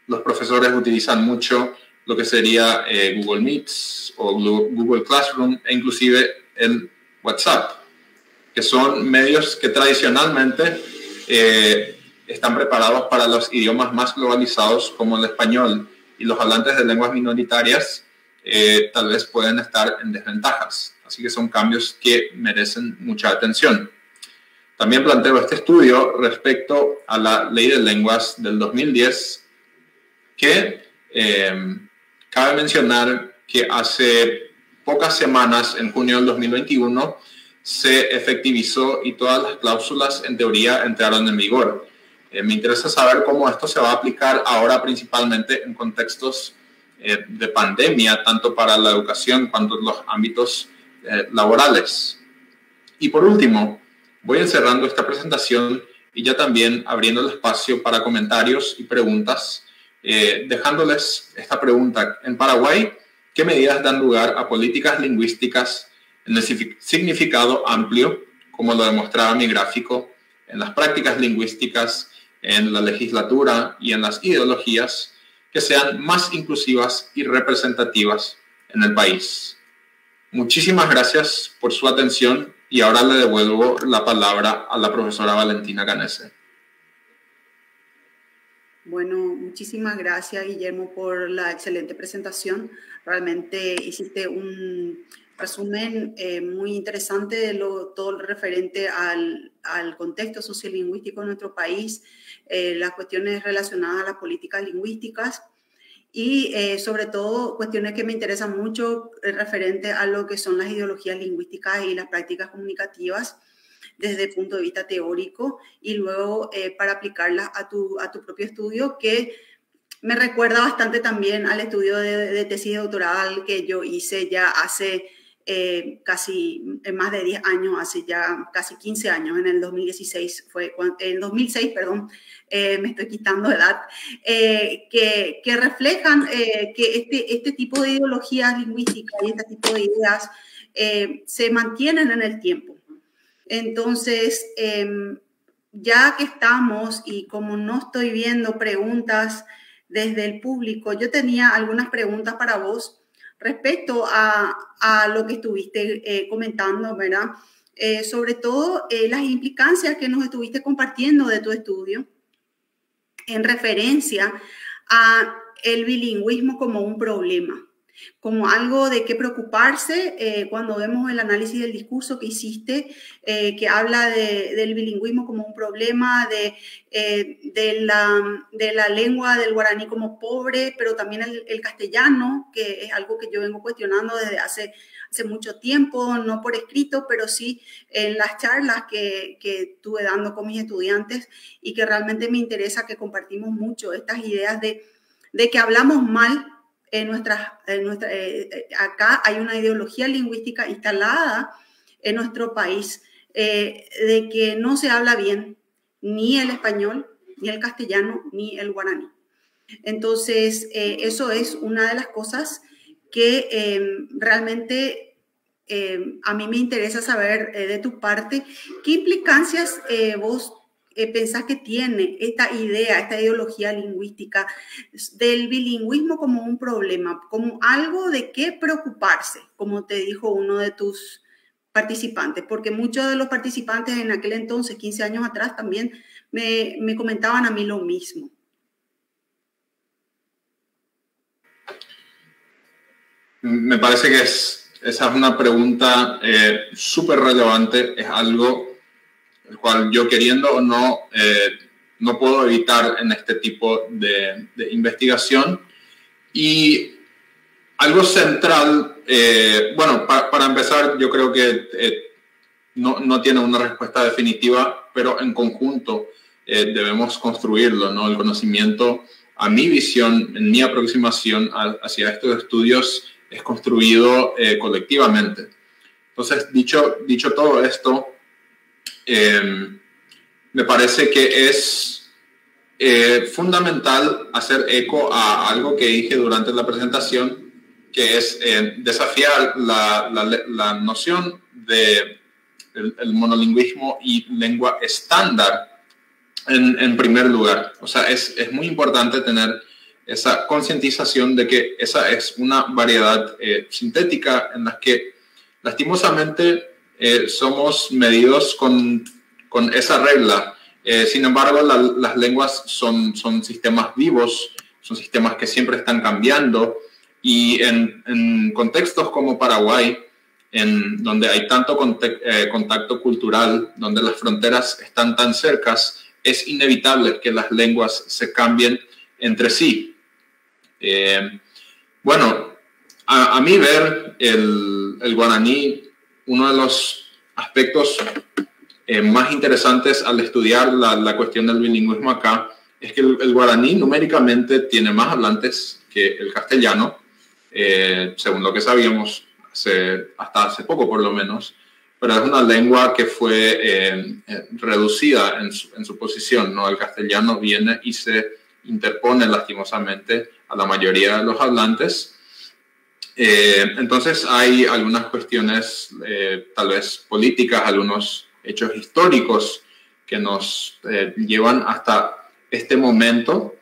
los profesores utilizan mucho lo que sería Google Meets o Google Classroom e inclusive el WhatsApp, que son medios que tradicionalmente están preparados para los idiomas más globalizados como el español, y los hablantes de lenguas minoritarias tal vez pueden estar en desventajas. Así que son cambios que merecen mucha atención. También planteo este estudio respecto a la Ley de Lenguas del 2010, que cabe mencionar que hace pocas semanas, en junio del 2021, se efectivizó y todas las cláusulas en teoría entraron en vigor. Me interesa saber cómo esto se va a aplicar ahora principalmente en contextos de pandemia, tanto para la educación cuanto en los ámbitos laborales. Y por último, voy encerrando esta presentación y ya también abriendo el espacio para comentarios y preguntas, dejándoles esta pregunta. En Paraguay, ¿qué medidas dan lugar a políticas lingüísticas en el significado amplio, como lo demostraba mi gráfico, en las prácticas lingüísticas, en la legislatura y en las ideologías, que sean más inclusivas y representativas en el país? Muchísimas gracias por su atención y ahora le devuelvo la palabra a la profesora Valentina Canese. Bueno, muchísimas gracias, Guillermo, por la excelente presentación. Realmente hiciste un resumen muy interesante de todo lo referente al contexto sociolingüístico de nuestro país, las cuestiones relacionadas a las políticas lingüísticas y sobre todo cuestiones que me interesan mucho referente a lo que son las ideologías lingüísticas y las prácticas comunicativas desde el punto de vista teórico y luego para aplicarlas a tu propio estudio, que me recuerda bastante también al estudio de tesis doctoral que yo hice ya hace casi más de 10 años, hace ya casi 15 años, en el 2016 en 2006, perdón, me estoy quitando edad, que reflejan que este tipo de ideologías lingüísticas y este tipo de ideas se mantienen en el tiempo. Entonces, ya que estamos y como no estoy viendo preguntas desde el público, yo tenía algunas preguntas para vos respecto a lo que estuviste comentando, ¿verdad? Sobre todo las implicancias que nos estuviste compartiendo de tu estudio en referencia a el bilingüismo como un problema. como algo de qué preocuparse cuando vemos el análisis del discurso que hiciste, que habla del bilingüismo como un problema, de la lengua del guaraní como pobre, pero también el castellano, que es algo que yo vengo cuestionando desde hace mucho tiempo, no por escrito, pero sí en las charlas que estuve dando con mis estudiantes y que realmente me interesa, que compartimos mucho estas ideas de que hablamos mal. Acá hay una ideología lingüística instalada en nuestro país de que no se habla bien ni el español, ni el castellano, ni el guaraní. Entonces, eso es una de las cosas que realmente a mí me interesa saber de tu parte. ¿Qué implicancias vos pensás que tiene esta idea, esta ideología lingüística del bilingüismo como un problema, como algo de qué preocuparse, como te dijo uno de tus participantes? Porque muchos de los participantes en aquel entonces, 15 años atrás, también me comentaban a mí lo mismo. Me parece que esa es una pregunta súper relevante, es algo el cual yo, queriendo o no, no puedo evitar en este tipo de investigación. Y algo central, bueno, para empezar, yo creo que no tiene una respuesta definitiva, pero en conjunto debemos construirlo, ¿no? El conocimiento, a mi visión, en mi aproximación hacia estos estudios, es construido colectivamente. Entonces, dicho todo esto, me parece que es fundamental hacer eco a algo que dije durante la presentación, que es desafiar la noción de el monolingüismo y lengua estándar en primer lugar. O sea, es muy importante tener esa concientización de que esa es una variedad sintética en la que lastimosamente somos medidos con esa regla. Sin embargo, las lenguas son sistemas vivos, son sistemas que siempre están cambiando, y en contextos como Paraguay, en donde hay tanto contacto cultural, donde las fronteras están tan cercas, es inevitable que las lenguas se cambien entre sí. Bueno, a mí ver el guaraní, uno de los aspectos más interesantes al estudiar la cuestión del bilingüismo acá es que el guaraní numéricamente tiene más hablantes que el castellano, según lo que sabíamos hasta hace poco por lo menos, pero es una lengua que fue reducida en su posición, ¿no? El castellano viene y se interpone lastimosamente a la mayoría de los hablantes. Entonces hay algunas cuestiones tal vez políticas, algunos hechos históricos que nos llevan hasta este momento,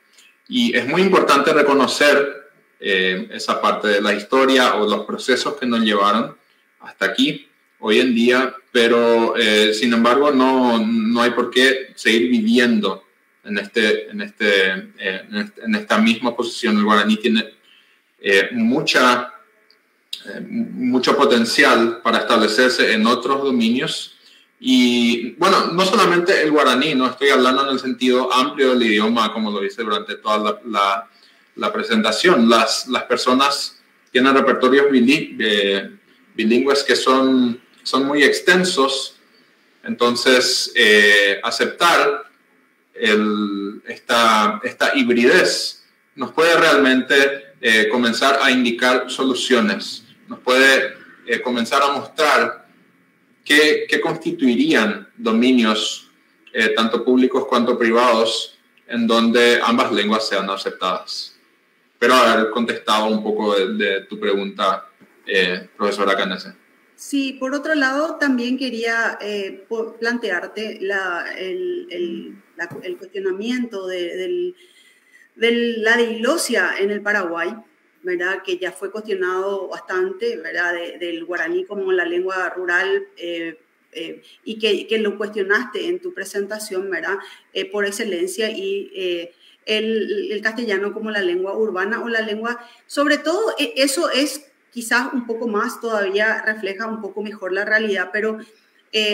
y es muy importante reconocer esa parte de la historia o los procesos que nos llevaron hasta aquí hoy en día, pero sin embargo no hay por qué seguir viviendo en esta misma posición. El guaraní tiene mucho potencial para establecerse en otros dominios. Y bueno, no solamente el guaraní, no estoy hablando en el sentido amplio del idioma, como lo hice durante toda la presentación. Las personas tienen repertorios bilingües que son muy extensos. Entonces, aceptar esta hibridez nos puede realmente comenzar a indicar soluciones, nos puede comenzar a mostrar qué constituirían dominios tanto públicos cuanto privados en donde ambas lenguas sean aceptadas. Espero haber contestado un poco de tu pregunta, profesora Canese. Sí, por otro lado, también quería plantearte el cuestionamiento de la diglosia en el Paraguay, ¿verdad? Que ya fue cuestionado bastante, ¿verdad? Del guaraní como la lengua rural, y que lo cuestionaste en tu presentación, ¿verdad? Por excelencia, y el castellano como la lengua urbana o la lengua, sobre todo eso es quizás un poco más, todavía refleja un poco mejor la realidad, pero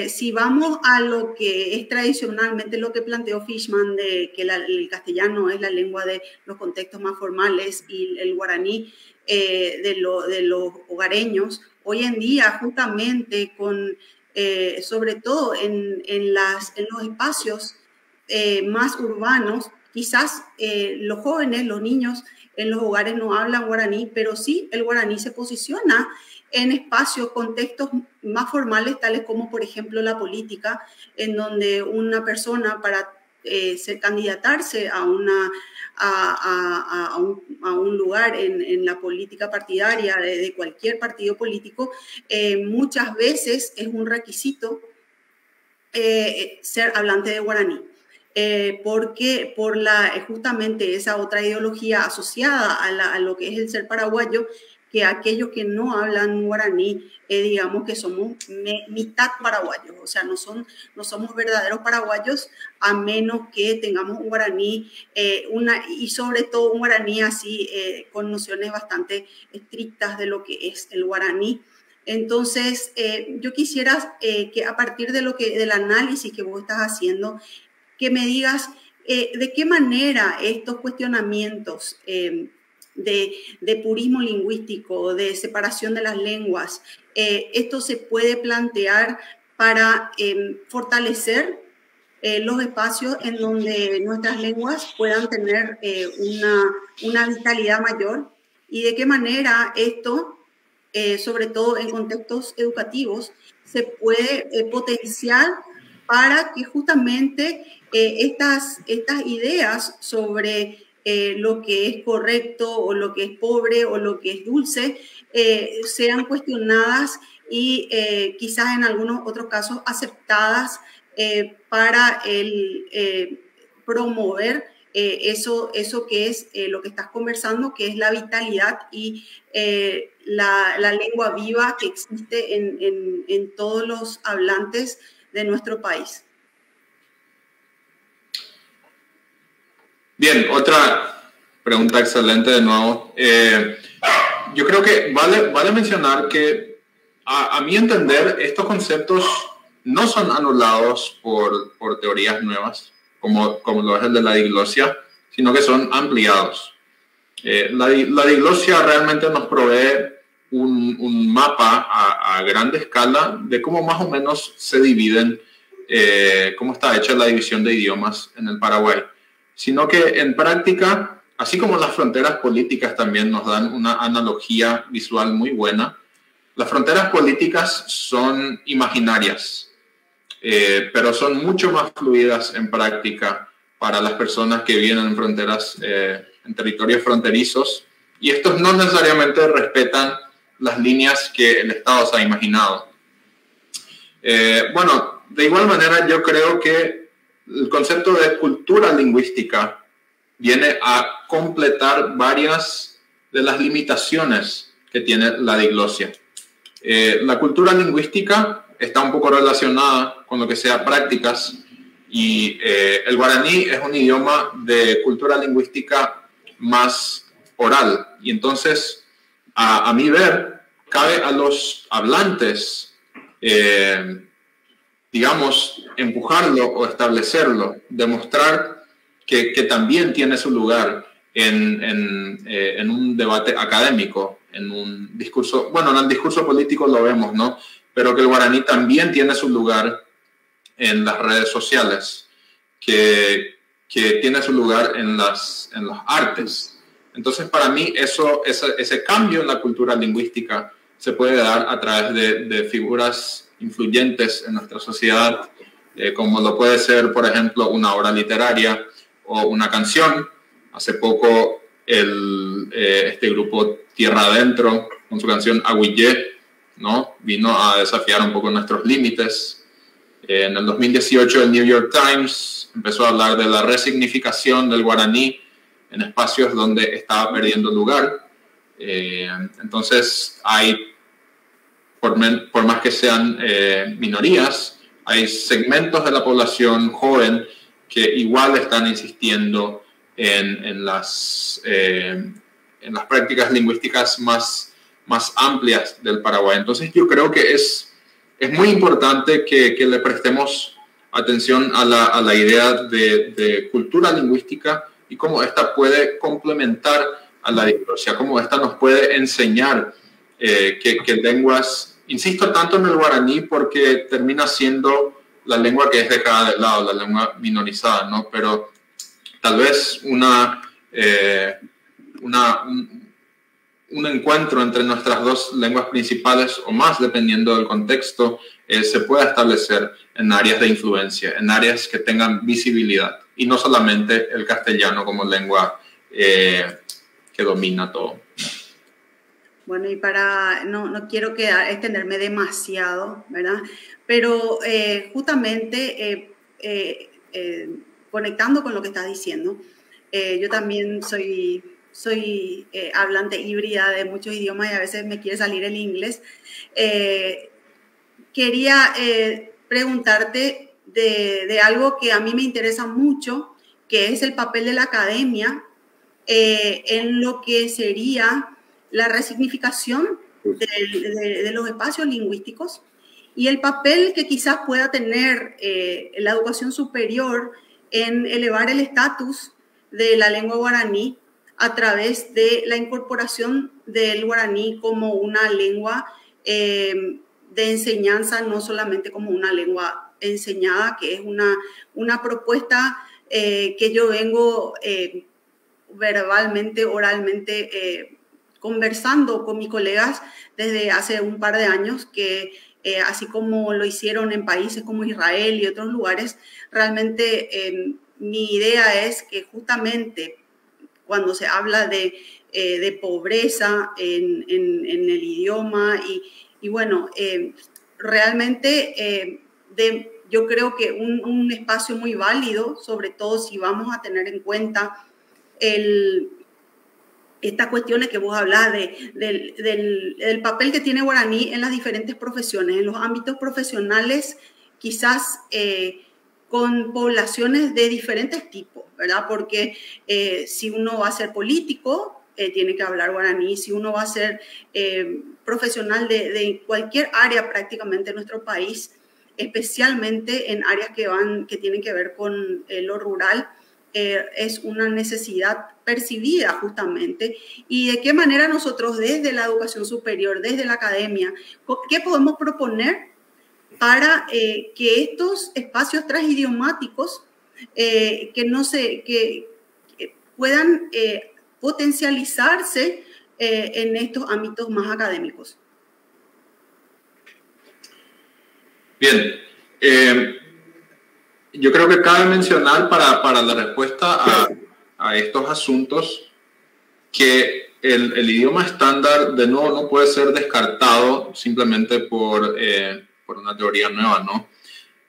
si vamos a lo que es tradicionalmente lo que planteó Fishman, de que el castellano es la lengua de los contextos más formales y el guaraní de los hogareños, hoy en día justamente con, sobre todo en los espacios más urbanos, quizás los jóvenes, los niños en los hogares no hablan guaraní, pero sí el guaraní se posiciona en espacios, contextos más formales, tales como, por ejemplo, la política, en donde una persona para candidatarse a un lugar en la política partidaria de cualquier partido político, muchas veces es un requisito ser hablante de guaraní. Porque por justamente esa otra ideología asociada a lo que es el ser paraguayo, que aquellos que no hablan guaraní, digamos que somos mitad paraguayos, o sea, no somos verdaderos paraguayos a menos que tengamos un guaraní, y sobre todo un guaraní así con nociones bastante estrictas de lo que es el guaraní. Entonces, yo quisiera que a partir del análisis que vos estás haciendo, que me digas de qué manera estos cuestionamientos de purismo lingüístico, de separación de las lenguas, esto se puede plantear para fortalecer los espacios en donde nuestras lenguas puedan tener una vitalidad mayor, y de qué manera esto, sobre todo en contextos educativos, se puede potenciar para que justamente estas ideas sobre lo que es correcto o lo que es pobre o lo que es dulce sean cuestionadas y quizás en algunos otros casos aceptadas para promover eso que es lo que estás conversando, que es la vitalidad y la lengua viva que existe en todos los hablantes de nuestro país. Bien, otra pregunta excelente de nuevo. Yo creo que vale mencionar que a mi entender estos conceptos no son anulados por teorías nuevas, como lo es el de la diglosia, sino que son ampliados. La diglosia realmente nos provee un mapa a gran escala de cómo más o menos se dividen, cómo está hecha la división de idiomas en el Paraguay. Sino que en práctica, así como las fronteras políticas también nos dan una analogía visual muy buena, las fronteras políticas son imaginarias, pero son mucho más fluidas en práctica para las personas que viven en fronteras, en territorios fronterizos, y estos no necesariamente respetan las líneas que el Estado se ha imaginado. Bueno, de igual manera yo creo que el concepto de cultura lingüística viene a completar varias de las limitaciones que tiene la diglosia. La cultura lingüística está un poco relacionada con lo que sea prácticas, y el guaraní es un idioma de cultura lingüística más oral, y entonces a mi ver cabe a los hablantes digamos, empujarlo o establecerlo, demostrar que también tiene su lugar en un debate académico, en un discurso, bueno, en el discurso político lo vemos, ¿no? Pero que el guaraní también tiene su lugar en las redes sociales, que tiene su lugar en las artes. Entonces, para mí, ese cambio en la cultura lingüística se puede dar a través de figuras influyentes en nuestra sociedad, como lo puede ser, por ejemplo, una obra literaria o una canción. Hace poco este grupo Tierra Adentro, con su canción Agüillé, ¿no?, vino a desafiar un poco nuestros límites. En el 2018 el New York Times empezó a hablar de la resignificación del guaraní en espacios donde estaba perdiendo lugar. Entonces hay, por más que sean minorías, hay segmentos de la población joven que igual están insistiendo en las prácticas lingüísticas más amplias del Paraguay. Entonces yo creo que es muy importante que le prestemos atención a la idea de cultura lingüística y cómo esta puede complementar a la diversidad, cómo esta nos puede enseñar que lenguas, insisto tanto en el guaraní porque termina siendo la lengua que es dejada de lado, la lengua minorizada, ¿no? Pero tal vez un encuentro entre nuestras dos lenguas principales o más, dependiendo del contexto, se pueda establecer en áreas de influencia, en áreas que tengan visibilidad, y no solamente el castellano como lengua que domina todo. Bueno, y para, no quiero extenderme demasiado, ¿verdad? Pero justamente conectando con lo que estás diciendo, yo también soy hablante híbrida de muchos idiomas y a veces me quiere salir el inglés. Quería preguntarte de algo que a mí me interesa mucho, que es el papel de la academia en lo que sería la resignificación de los espacios lingüísticos y el papel que quizás pueda tener la educación superior en elevar el estatus de la lengua guaraní a través de la incorporación del guaraní como una lengua de enseñanza, no solamente como una lengua enseñada, que es una propuesta que yo vengo verbalmente, oralmente, conversando con mis colegas desde hace un par de años, que así como lo hicieron en países como Israel y otros lugares, realmente mi idea es que justamente cuando se habla de pobreza en el idioma y bueno, realmente yo creo que un espacio muy válido, sobre todo si vamos a tener en cuenta estas cuestiones que vos hablás del papel que tiene guaraní en las diferentes profesiones, en los ámbitos profesionales, quizás con poblaciones de diferentes tipos, ¿verdad? Porque si uno va a ser político, tiene que hablar guaraní. Si uno va a ser profesional de cualquier área prácticamente en nuestro país, especialmente en áreas que tienen que ver con lo rural, es una necesidad percibida justamente. Y de qué manera nosotros desde la educación superior, desde la academia, ¿qué podemos proponer para que estos espacios transidiomáticos que puedan potencializarse en estos ámbitos más académicos? Bien, yo creo que cabe mencionar para la respuesta a estos asuntos que el idioma estándar, de nuevo, no puede ser descartado simplemente por una teoría nueva, ¿no?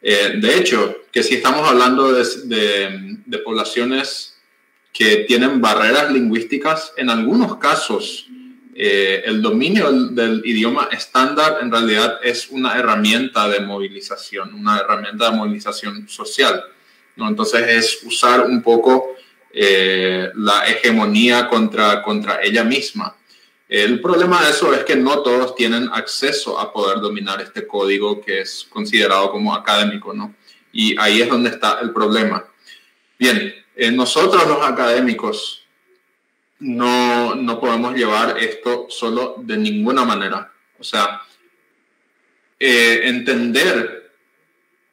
De hecho, que si estamos hablando de poblaciones que tienen barreras lingüísticas, en algunos casos el dominio del idioma estándar en realidad es una herramienta de movilización social, ¿no? Entonces es usar un poco la hegemonía contra ella misma. El problema de eso es que no todos tienen acceso a poder dominar este código que es considerado como académico, ¿no? Y ahí es donde está el problema. Bien, nosotros los académicos no podemos llevar esto solo de ninguna manera. O sea, entender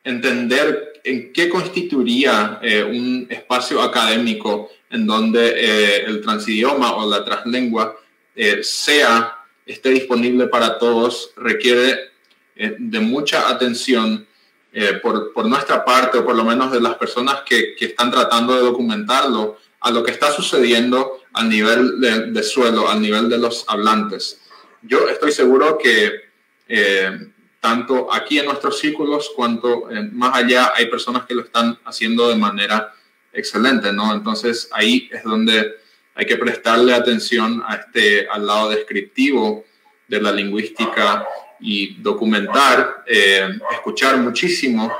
en qué constituiría un espacio académico en donde el transidioma o la translengua esté disponible para todos, requiere de mucha atención por nuestra parte, o por lo menos de las personas que están tratando de documentarlo, a lo que está sucediendo al nivel de suelo, al nivel de los hablantes. Yo estoy seguro que tanto aquí en nuestros círculos cuanto más allá hay personas que lo están haciendo de manera excelente, ¿no? Entonces ahí es donde hay que prestarle atención al lado descriptivo de la lingüística y documentar, escuchar muchísimo,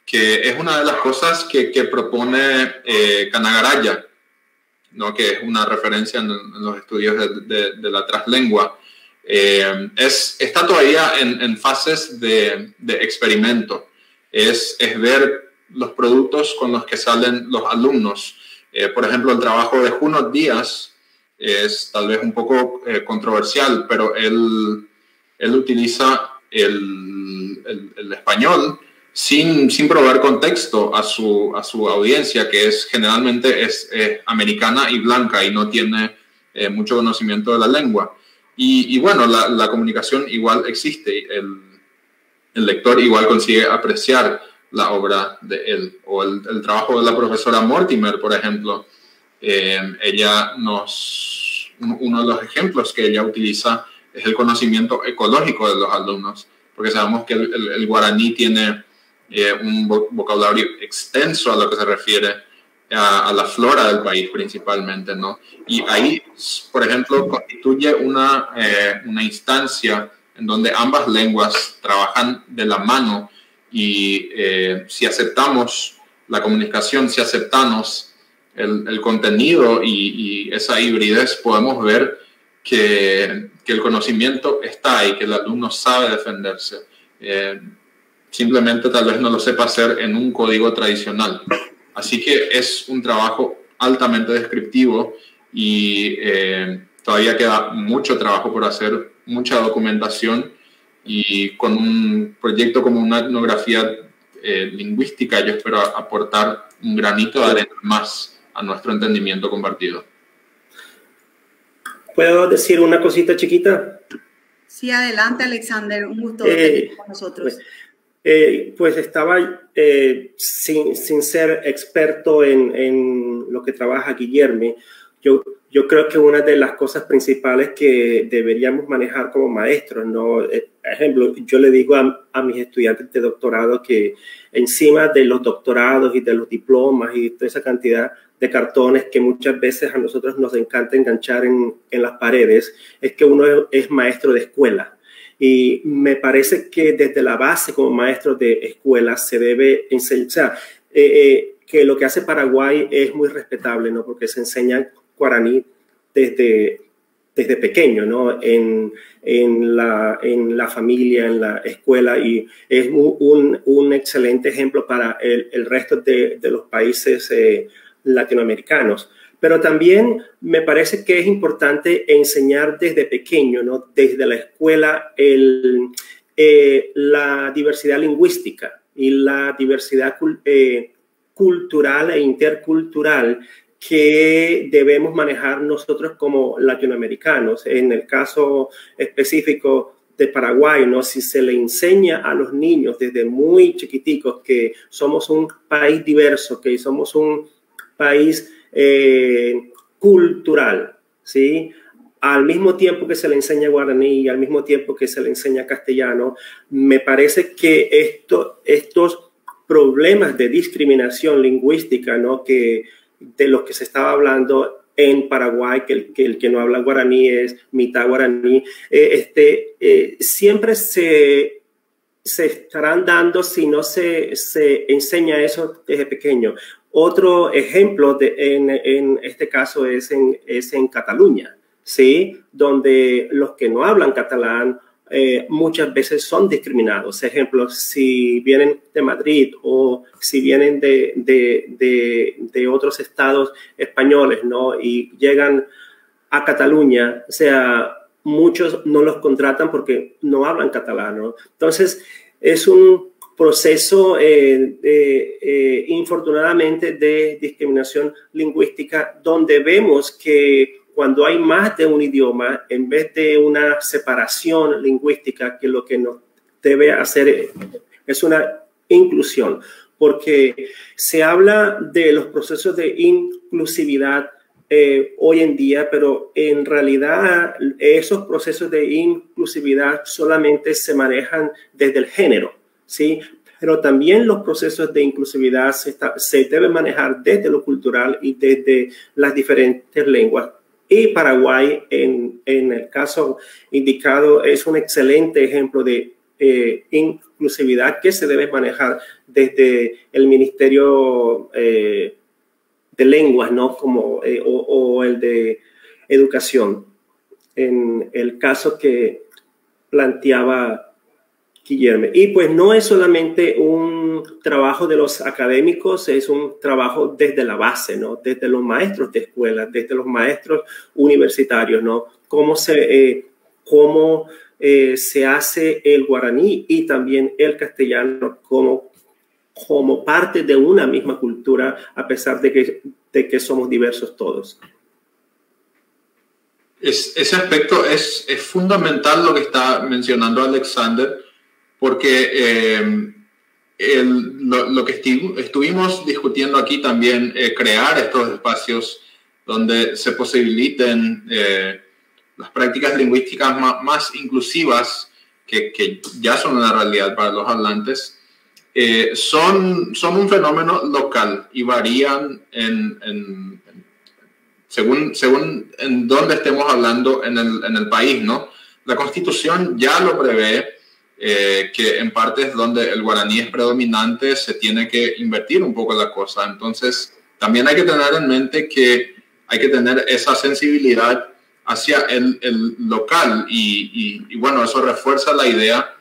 que es una de las cosas que propone Canagaraya, ¿no? Que es una referencia en los estudios de la traslengua, está todavía en fases de experimento. Es ver los productos con los que salen los alumnos. Por ejemplo, el trabajo de Junot Díaz es tal vez un poco controversial, pero él utiliza el español sin proveer contexto a su audiencia, que generalmente es americana y blanca y no tiene mucho conocimiento de la lengua. Y bueno, la comunicación igual existe. El lector igual consigue apreciar la obra de él. O el trabajo de la profesora Mortimer, por ejemplo. Uno de los ejemplos que ella utiliza es el conocimiento ecológico de los alumnos, porque sabemos que el guaraní tiene un vocabulario extenso a lo que se refiere a la flora del país principalmente, ¿no? Y ahí, por ejemplo, constituye una instancia en donde ambas lenguas trabajan de la mano y si aceptamos la comunicación, si aceptamos el contenido y esa hibridez, podemos ver que el conocimiento está ahí, que el alumno sabe defenderse. Simplemente tal vez no lo sepa hacer en un código tradicional. Así que es un trabajo altamente descriptivo y todavía queda mucho trabajo por hacer, mucha documentación, y con un proyecto como una etnografía lingüística yo espero aportar un granito de arena más a nuestro entendimiento compartido. ¿Puedo decir una cosita chiquita? Sí, adelante, Alexander. Un gusto tenerte con nosotros. Pues estaba, sin ser experto en lo que trabaja Guillermo, yo creo que una de las cosas principales que deberíamos manejar como maestros, ¿no? Por ejemplo, yo le digo a mis estudiantes de doctorado que encima de los doctorados y de los diplomas y toda esa cantidad de cartones que muchas veces a nosotros nos encanta enganchar en las paredes, es que uno es maestro de escuela. Y me parece que desde la base como maestro de escuela se debe enseñar, o sea, que lo que hace Paraguay es muy respetable, ¿no? Porque se enseña guaraní desde pequeño, ¿no? En la familia, en la escuela, y es un excelente ejemplo para el resto de los países latinoamericanos. Pero también me parece que es importante enseñar desde pequeño, ¿no? Desde la escuela, la diversidad lingüística y la diversidad cultural e intercultural que debemos manejar nosotros como latinoamericanos. En el caso específico de Paraguay, ¿no? Si se le enseña a los niños desde muy chiquiticos que somos un país diverso, que somos un país cultural, ¿sí? Al mismo tiempo que se le enseña guaraní y al mismo tiempo que se le enseña castellano, me parece que estos problemas de discriminación lingüística, ¿no? Que de los que se estaba hablando en Paraguay, que el que no habla guaraní es mitad guaraní, siempre se estarán dando si no se enseña eso desde pequeño. Otro ejemplo en este caso es en Cataluña, ¿sí? Donde los que no hablan catalán muchas veces son discriminados. Ejemplo, si vienen de Madrid o si vienen de otros estados españoles, ¿no? Y llegan a Cataluña, o sea, muchos no los contratan porque no hablan catalán, ¿no? Entonces, es un proceso, infortunadamente, de discriminación lingüística, donde vemos que cuando hay más de un idioma, en vez de una separación lingüística, que lo que nos debe hacer es una inclusión, porque se habla de los procesos de inclusividad hoy en día, pero en realidad esos procesos de inclusividad solamente se manejan desde el género, ¿sí? Pero también los procesos de inclusividad se deben manejar desde lo cultural y desde las diferentes lenguas. Y Paraguay, en el caso indicado, es un excelente ejemplo de inclusividad que se debe manejar desde el Ministerio lenguas, ¿no? Como, o el de educación, en el caso que planteaba Guillermo. Y pues no es solamente un trabajo de los académicos, es un trabajo desde la base, ¿no? Desde los maestros de escuela, desde los maestros universitarios, ¿no? Cómo se hace el guaraní y también el castellano como parte de una misma cultura, a pesar de que somos diversos todos. Ese aspecto es fundamental lo que está mencionando Alexander, porque lo que estuvimos discutiendo aquí también, crear estos espacios donde se posibiliten las prácticas lingüísticas más inclusivas, que ya son una realidad para los hablantes, son un fenómeno local y varían según en dónde estemos hablando en el país, ¿no? La Constitución ya lo prevé, que en partes donde el guaraní es predominante se tiene que invertir un poco la cosa. Entonces, también hay que tener en mente que hay que tener esa sensibilidad hacia el local y bueno, eso refuerza la idea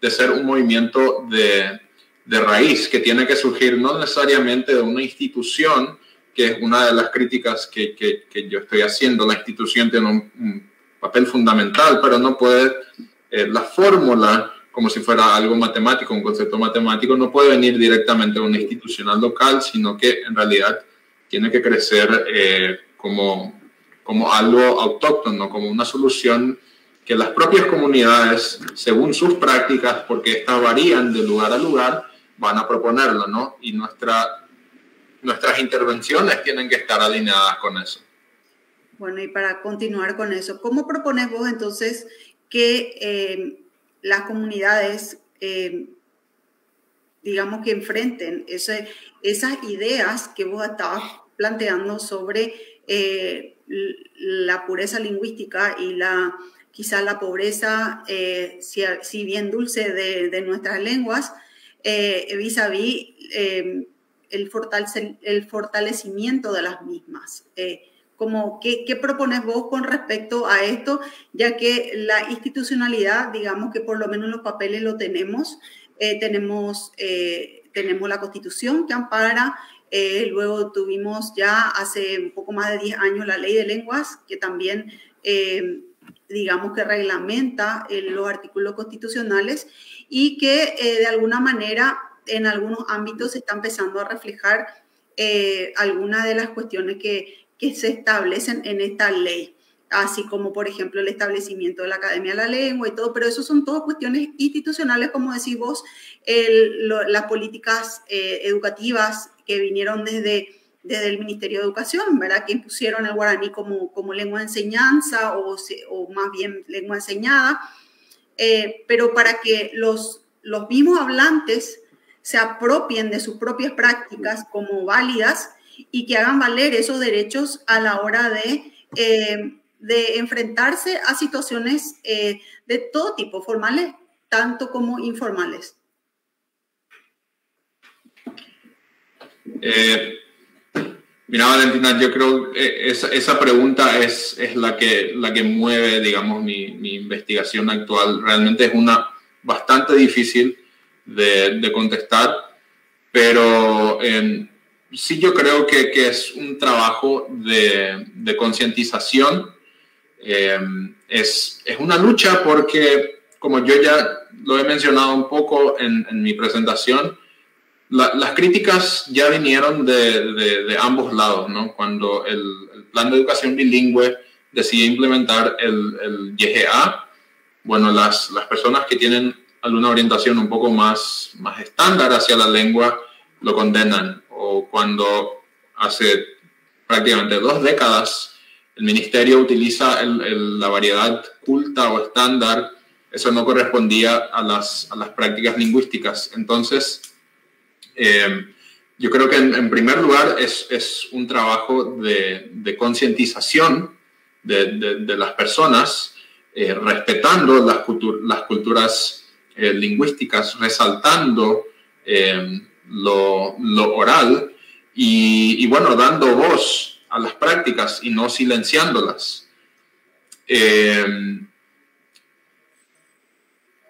de ser un movimiento de raíz que tiene que surgir no necesariamente de una institución, que es una de las críticas que yo estoy haciendo. La institución tiene un papel fundamental, pero no puede, la fórmula, como si fuera algo matemático, un concepto matemático, no puede venir directamente de una institucional local, sino que en realidad tiene que crecer como algo autóctono, como una solución que las propias comunidades, según sus prácticas, porque estas varían de lugar a lugar, van a proponerlo, ¿no? Y nuestras intervenciones tienen que estar alineadas con eso. Bueno, y para continuar con eso, ¿cómo propones vos entonces que las comunidades, digamos, que enfrenten esas ideas que vos estabas planteando sobre la pureza lingüística y quizá la pobreza, si bien dulce, de nuestras lenguas, vis-a-vis el fortalecimiento de las mismas? ¿Qué propones vos con respecto a esto? Ya que la institucionalidad, digamos que por lo menos en los papeles lo tenemos. Tenemos la Constitución que ampara, luego tuvimos ya hace un poco más de 10 años la Ley de Lenguas, que también, digamos que reglamenta los artículos constitucionales y que de alguna manera en algunos ámbitos se está empezando a reflejar algunas de las cuestiones que se establecen en esta ley, así como, por ejemplo, el establecimiento de la Academia de la Lengua y todo, pero eso son todas cuestiones institucionales, como decís vos, las políticas educativas que vinieron desde el Ministerio de Educación, ¿verdad? Que impusieron el guaraní como lengua de enseñanza o más bien lengua enseñada, pero para que los mismos hablantes se apropien de sus propias prácticas como válidas y que hagan valer esos derechos a la hora de enfrentarse a situaciones de todo tipo, formales tanto como informales. Mira, Valentina, yo creo que esa pregunta es la que mueve, digamos, mi investigación actual. Realmente es una bastante difícil de contestar, pero sí yo creo que es un trabajo de concientización. Es una lucha porque, como yo ya lo he mencionado un poco en mi presentación, las críticas ya vinieron de ambos lados, ¿no? Cuando el Plan de Educación Bilingüe decide implementar el YGA, bueno, las personas que tienen alguna orientación un poco más estándar hacia la lengua lo condenan. O cuando hace prácticamente 2 décadas el ministerio utiliza la variedad culta o estándar, eso no correspondía a las prácticas lingüísticas. Entonces, yo creo que en primer lugar es un trabajo de concientización de las personas, respetando las culturas lingüísticas, resaltando lo oral y bueno, dando voz a las prácticas y no silenciándolas.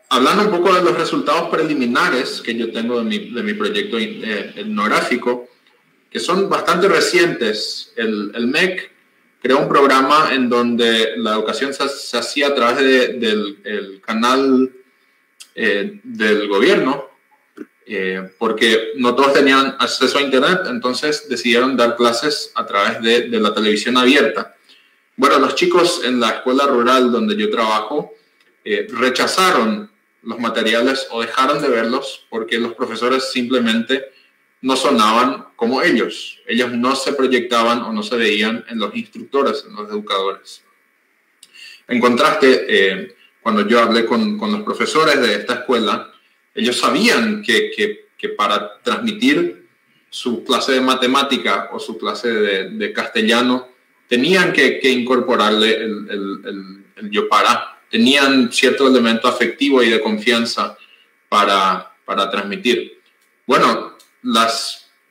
Hablando un poco de los resultados preliminares que yo tengo de mi proyecto etnográfico, que son bastante recientes, el MEC creó un programa en donde la educación se hacía a través del canal del gobierno, porque no todos tenían acceso a Internet, entonces decidieron dar clases a través de la televisión abierta. Bueno, los chicos en la escuela rural donde yo trabajo rechazaron los materiales o dejaron de verlos porque los profesores simplemente no sonaban como ellos. Ellos no se proyectaban o no se veían en los instructores, en los educadores. En contraste, cuando yo hablé con los profesores de esta escuela, ellos sabían que para transmitir su clase de matemática o su clase de castellano, tenían que incorporarle el yo para. Tenían cierto elemento afectivo y de confianza para transmitir. Bueno,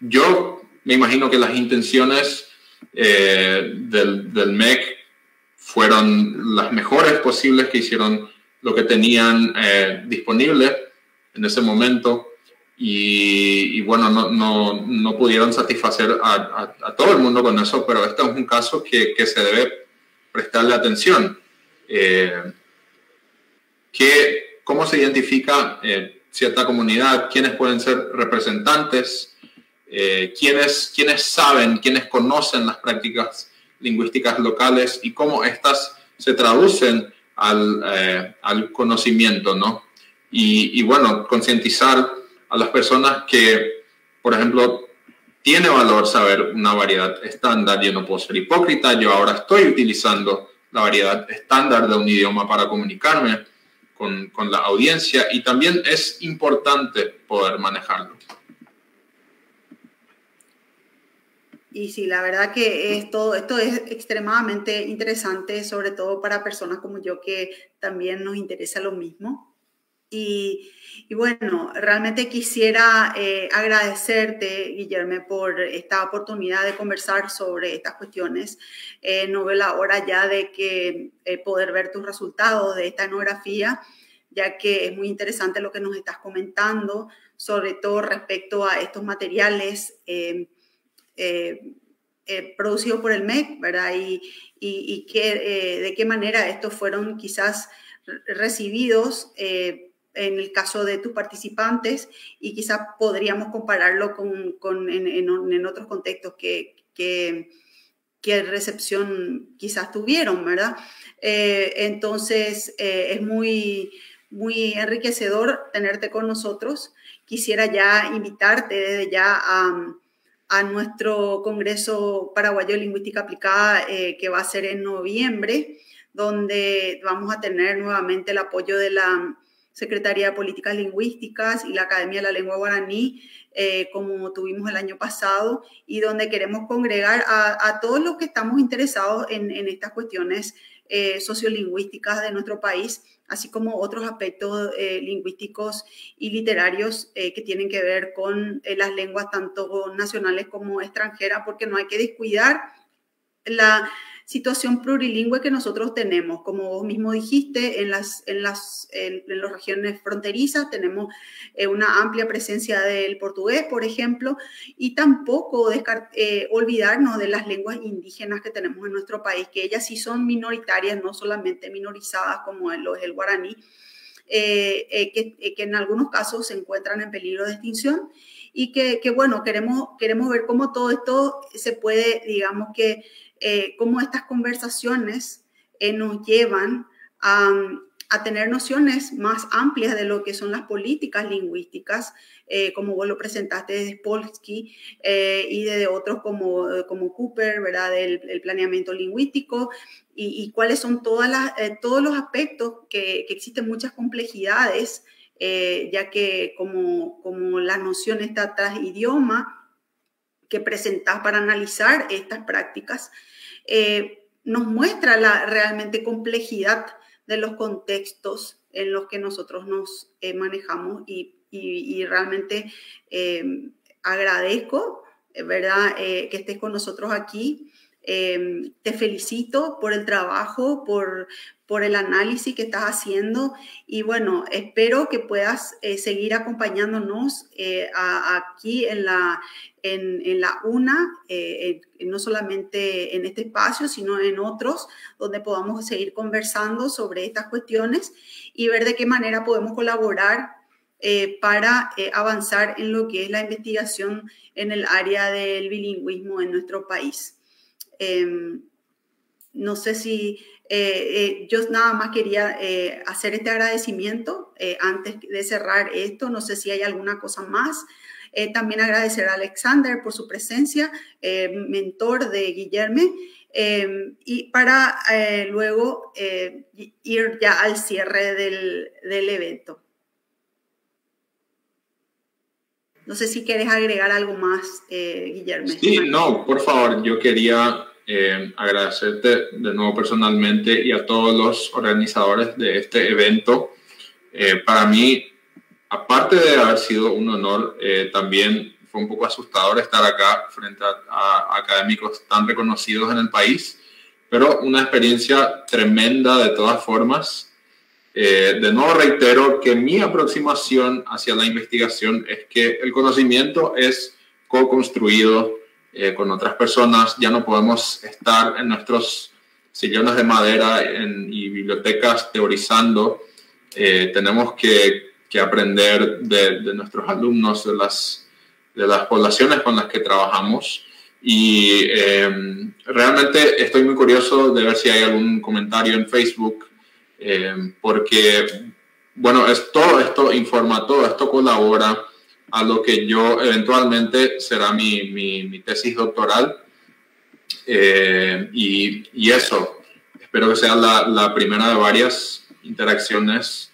yo me imagino que las intenciones del MEC fueron las mejores posibles, que hicieron lo que tenían disponible en ese momento y bueno, no pudieron satisfacer a todo el mundo con eso, pero este es un caso que se debe prestarle atención. ¿Cómo se identifica cierta comunidad? ¿Quiénes pueden ser representantes? ¿Quiénes saben, quiénes conocen las prácticas lingüísticas locales y cómo estas se traducen al conocimiento, ¿no? Y bueno, concientizar a las personas que, por ejemplo, tiene valor saber una variedad estándar. Yo no puedo ser hipócrita, yo ahora estoy utilizando la variedad estándar de un idioma para comunicarme con la audiencia y también es importante poder manejarlo. Y sí, la verdad que esto es extremadamente interesante, sobre todo para personas como yo que también nos interesa lo mismo. Y bueno, realmente quisiera agradecerte, Guillermo, por esta oportunidad de conversar sobre estas cuestiones. No veo la hora ya de que poder ver tus resultados de esta etnografía, ya que es muy interesante lo que nos estás comentando, sobre todo respecto a estos materiales producidos por el MEC, ¿verdad? Y de qué manera estos fueron quizás recibidos en el caso de tus participantes y quizás podríamos compararlo en otros contextos que recepción quizás tuvieron, ¿verdad? Entonces, es muy enriquecedor tenerte con nosotros. Quisiera ya invitarte desde ya a nuestro Congreso Paraguayo de Lingüística Aplicada que va a ser en noviembre, donde vamos a tener nuevamente el apoyo de la Secretaría de Políticas Lingüísticas y la Academia de la Lengua Guaraní, como tuvimos el año pasado, y donde queremos congregar a todos los que estamos interesados en estas cuestiones sociolingüísticas de nuestro país, así como otros aspectos lingüísticos y literarios que tienen que ver con las lenguas tanto nacionales como extranjeras, porque no hay que descuidar la situación plurilingüe que nosotros tenemos. Como vos mismo dijiste, en las regiones fronterizas tenemos una amplia presencia del portugués, por ejemplo, y tampoco olvidarnos de las lenguas indígenas que tenemos en nuestro país, que ellas sí son minoritarias, no solamente minorizadas como lo es el guaraní, que en algunos casos se encuentran en peligro de extinción y que bueno, queremos ver cómo todo esto se puede, digamos que, cómo estas conversaciones nos llevan a tener nociones más amplias de lo que son las políticas lingüísticas, como vos lo presentaste desde Spolsky y de otros como Cooper, ¿verdad? Del planeamiento lingüístico y cuáles son todos los aspectos que existen muchas complejidades, ya que como la noción está tras idioma que presentás para analizar estas prácticas, nos muestra la realmente complejidad de los contextos en los que nosotros nos manejamos y realmente agradezco ¿verdad? Que estés con nosotros aquí. Te felicito por el trabajo, por el análisis que estás haciendo y bueno, espero que puedas seguir acompañándonos aquí en la UNA, no solamente en este espacio, sino en otros, donde podamos seguir conversando sobre estas cuestiones y ver de qué manera podemos colaborar para avanzar en lo que es la investigación en el área del bilingüismo en nuestro país. No sé si yo nada más quería hacer este agradecimiento antes de cerrar esto. No sé si hay alguna cosa más. También agradecer a Alexander por su presencia, mentor de Guillermo, y para luego ir ya al cierre del evento. No sé si quieres agregar algo más, Guillermo. Sí, no, por favor, yo quería agradecerte de nuevo personalmente y a todos los organizadores de este evento. Para mí, aparte de haber sido un honor, también fue un poco asustador estar acá frente a académicos tan reconocidos en el país, pero una experiencia tremenda de todas formas. De nuevo reitero que mi aproximación hacia la investigación es que el conocimiento es co-construido con otras personas. Ya no podemos estar en nuestros sillones de madera y bibliotecas teorizando. Tenemos que aprender de nuestros alumnos, de las poblaciones con las que trabajamos. Y realmente estoy muy curioso de ver si hay algún comentario en Facebook, porque, bueno, todo esto informa, todo esto colabora a lo que yo eventualmente será mi tesis doctoral. Y eso, espero que sea la primera de varias interacciones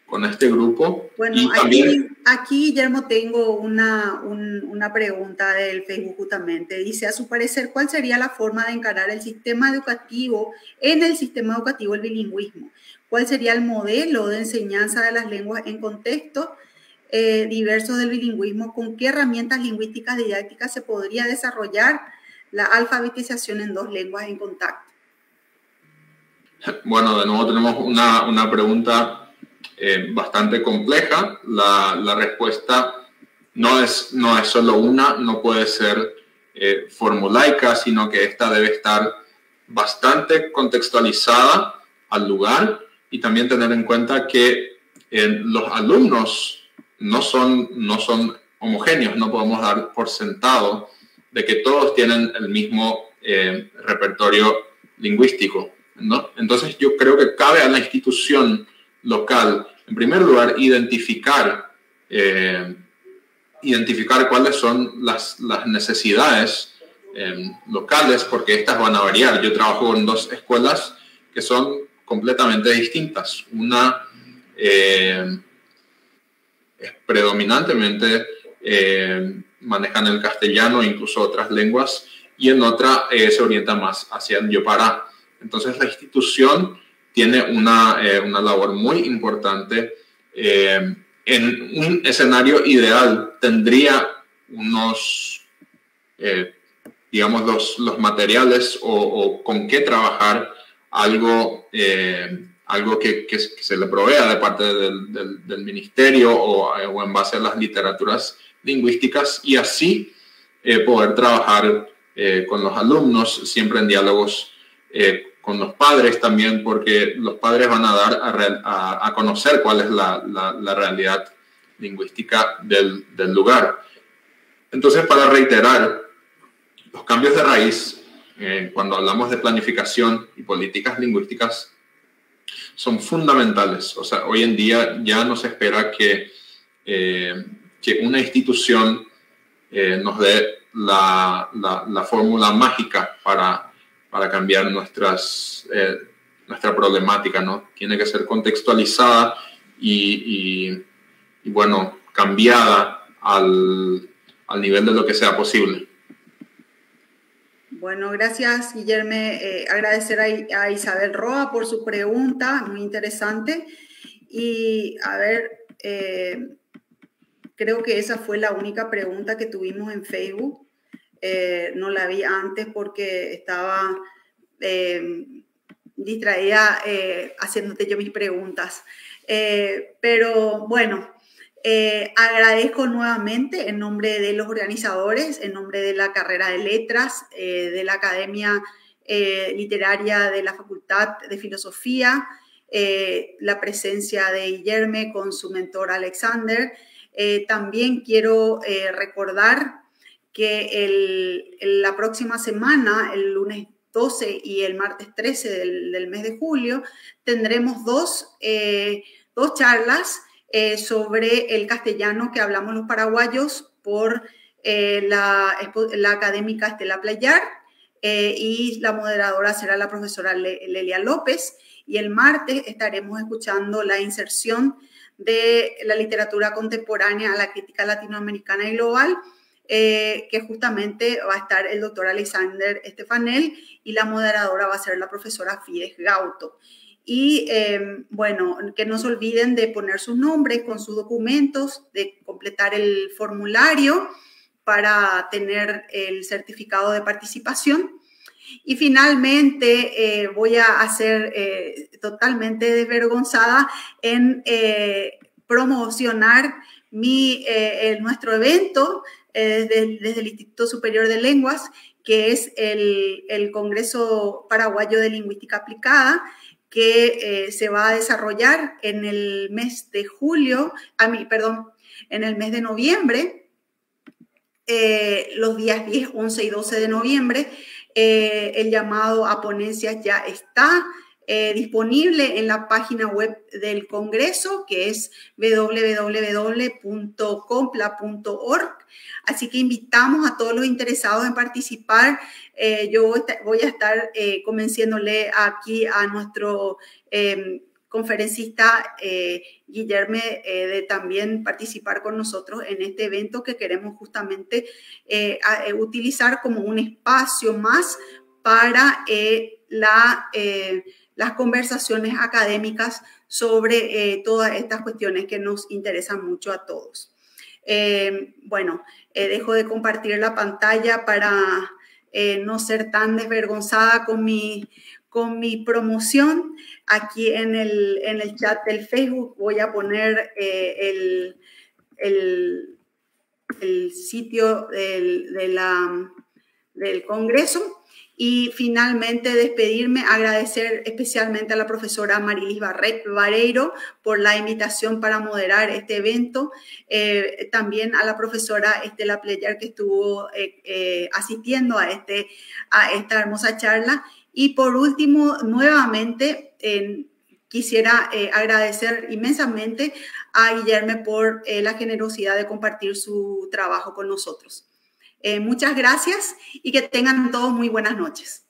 con este grupo. Bueno, y también, aquí, Guillermo, tengo una pregunta del Facebook justamente. Dice, a su parecer, ¿cuál sería la forma de encarar el sistema educativo, el bilingüismo? ¿Cuál sería el modelo de enseñanza de las lenguas en contextos diversos del bilingüismo? ¿Con qué herramientas lingüísticas didácticas se podría desarrollar la alfabetización en dos lenguas en contacto? Bueno, de nuevo tenemos una pregunta bastante compleja. La respuesta no es solo una, no puede ser formulaica, sino que esta debe estar bastante contextualizada al lugar y también tener en cuenta que los alumnos no son homogéneos, no podemos dar por sentado de que todos tienen el mismo repertorio lingüístico, ¿no? Entonces yo creo que cabe a la institución local, en primer lugar, identificar cuáles son las necesidades locales, porque estas van a variar. Yo trabajo en dos escuelas que son completamente distintas. Una es predominantemente manejan el castellano, incluso otras lenguas, y en otra se orienta más hacia el Yopará. Entonces la institución tiene una labor muy importante. En un escenario ideal tendría digamos, los materiales o con qué trabajar, algo que se le provea de parte del ministerio o en base a las literaturas lingüísticas, y así poder trabajar con los alumnos, siempre en diálogos con los padres también, porque los padres van a dar a conocer cuál es la realidad lingüística del lugar. Entonces, para reiterar, los cambios de raíz, cuando hablamos de planificación y políticas lingüísticas, son fundamentales. O sea, hoy en día ya no se espera que una institución nos dé la fórmula mágica para cambiar nuestra problemática, ¿no? Tiene que ser contextualizada y bueno, cambiada al nivel de lo que sea posible. Bueno, gracias, Guillermo. Agradecer a Isabel Roa por su pregunta, muy interesante. Y a ver, creo que esa fue la única pregunta que tuvimos en Facebook. no la vi antes porque estaba distraída haciéndote yo mis preguntas. Pero bueno, agradezco nuevamente en nombre de los organizadores, en nombre de la carrera de letras, de la Academia Literaria de la Facultad de Filosofía, la presencia de Guillerme con su mentor Alexander. También quiero recordar que la próxima semana, el lunes 12 y el martes 13 del mes de julio, tendremos dos charlas sobre el castellano que hablamos los paraguayos por la académica Estela Playar, y la moderadora será la profesora Lelia López. Y el martes estaremos escuchando la inserción de la literatura contemporánea a la crítica latinoamericana y global, que justamente va a estar el doctor Alexander Estefanel y la moderadora va a ser la profesora Fides Gauto. Y bueno, que no se olviden de poner sus nombres con sus documentos, de completar el formulario para tener el certificado de participación. Y finalmente voy a ser totalmente desvergonzada en promocionar nuestro evento desde el Instituto Superior de Lenguas, que es el Congreso Paraguayo de Lingüística Aplicada, que se va a desarrollar en el mes de en el mes de noviembre, los días 10, 11 y 12 de noviembre. El llamado a ponencias ya está disponible en la página web del Congreso, que es www.compla.org. Así que invitamos a todos los interesados en participar. Yo voy a estar convenciéndole aquí a nuestro conferencista Guillerme de también participar con nosotros en este evento que queremos justamente utilizar como un espacio más para las conversaciones académicas sobre todas estas cuestiones que nos interesan mucho a todos. Bueno, dejo de compartir la pantalla para no ser tan desvergonzada con mi promoción. Aquí en el chat del Facebook voy a poner el sitio del Congreso. Y finalmente despedirme, agradecer especialmente a la profesora Marilis Vareiro por la invitación para moderar este evento. También a la profesora Estela Playar, que estuvo asistiendo a esta hermosa charla. Y por último, nuevamente, quisiera agradecer inmensamente a Guillerme por la generosidad de compartir su trabajo con nosotros. Muchas gracias y que tengan todos muy buenas noches.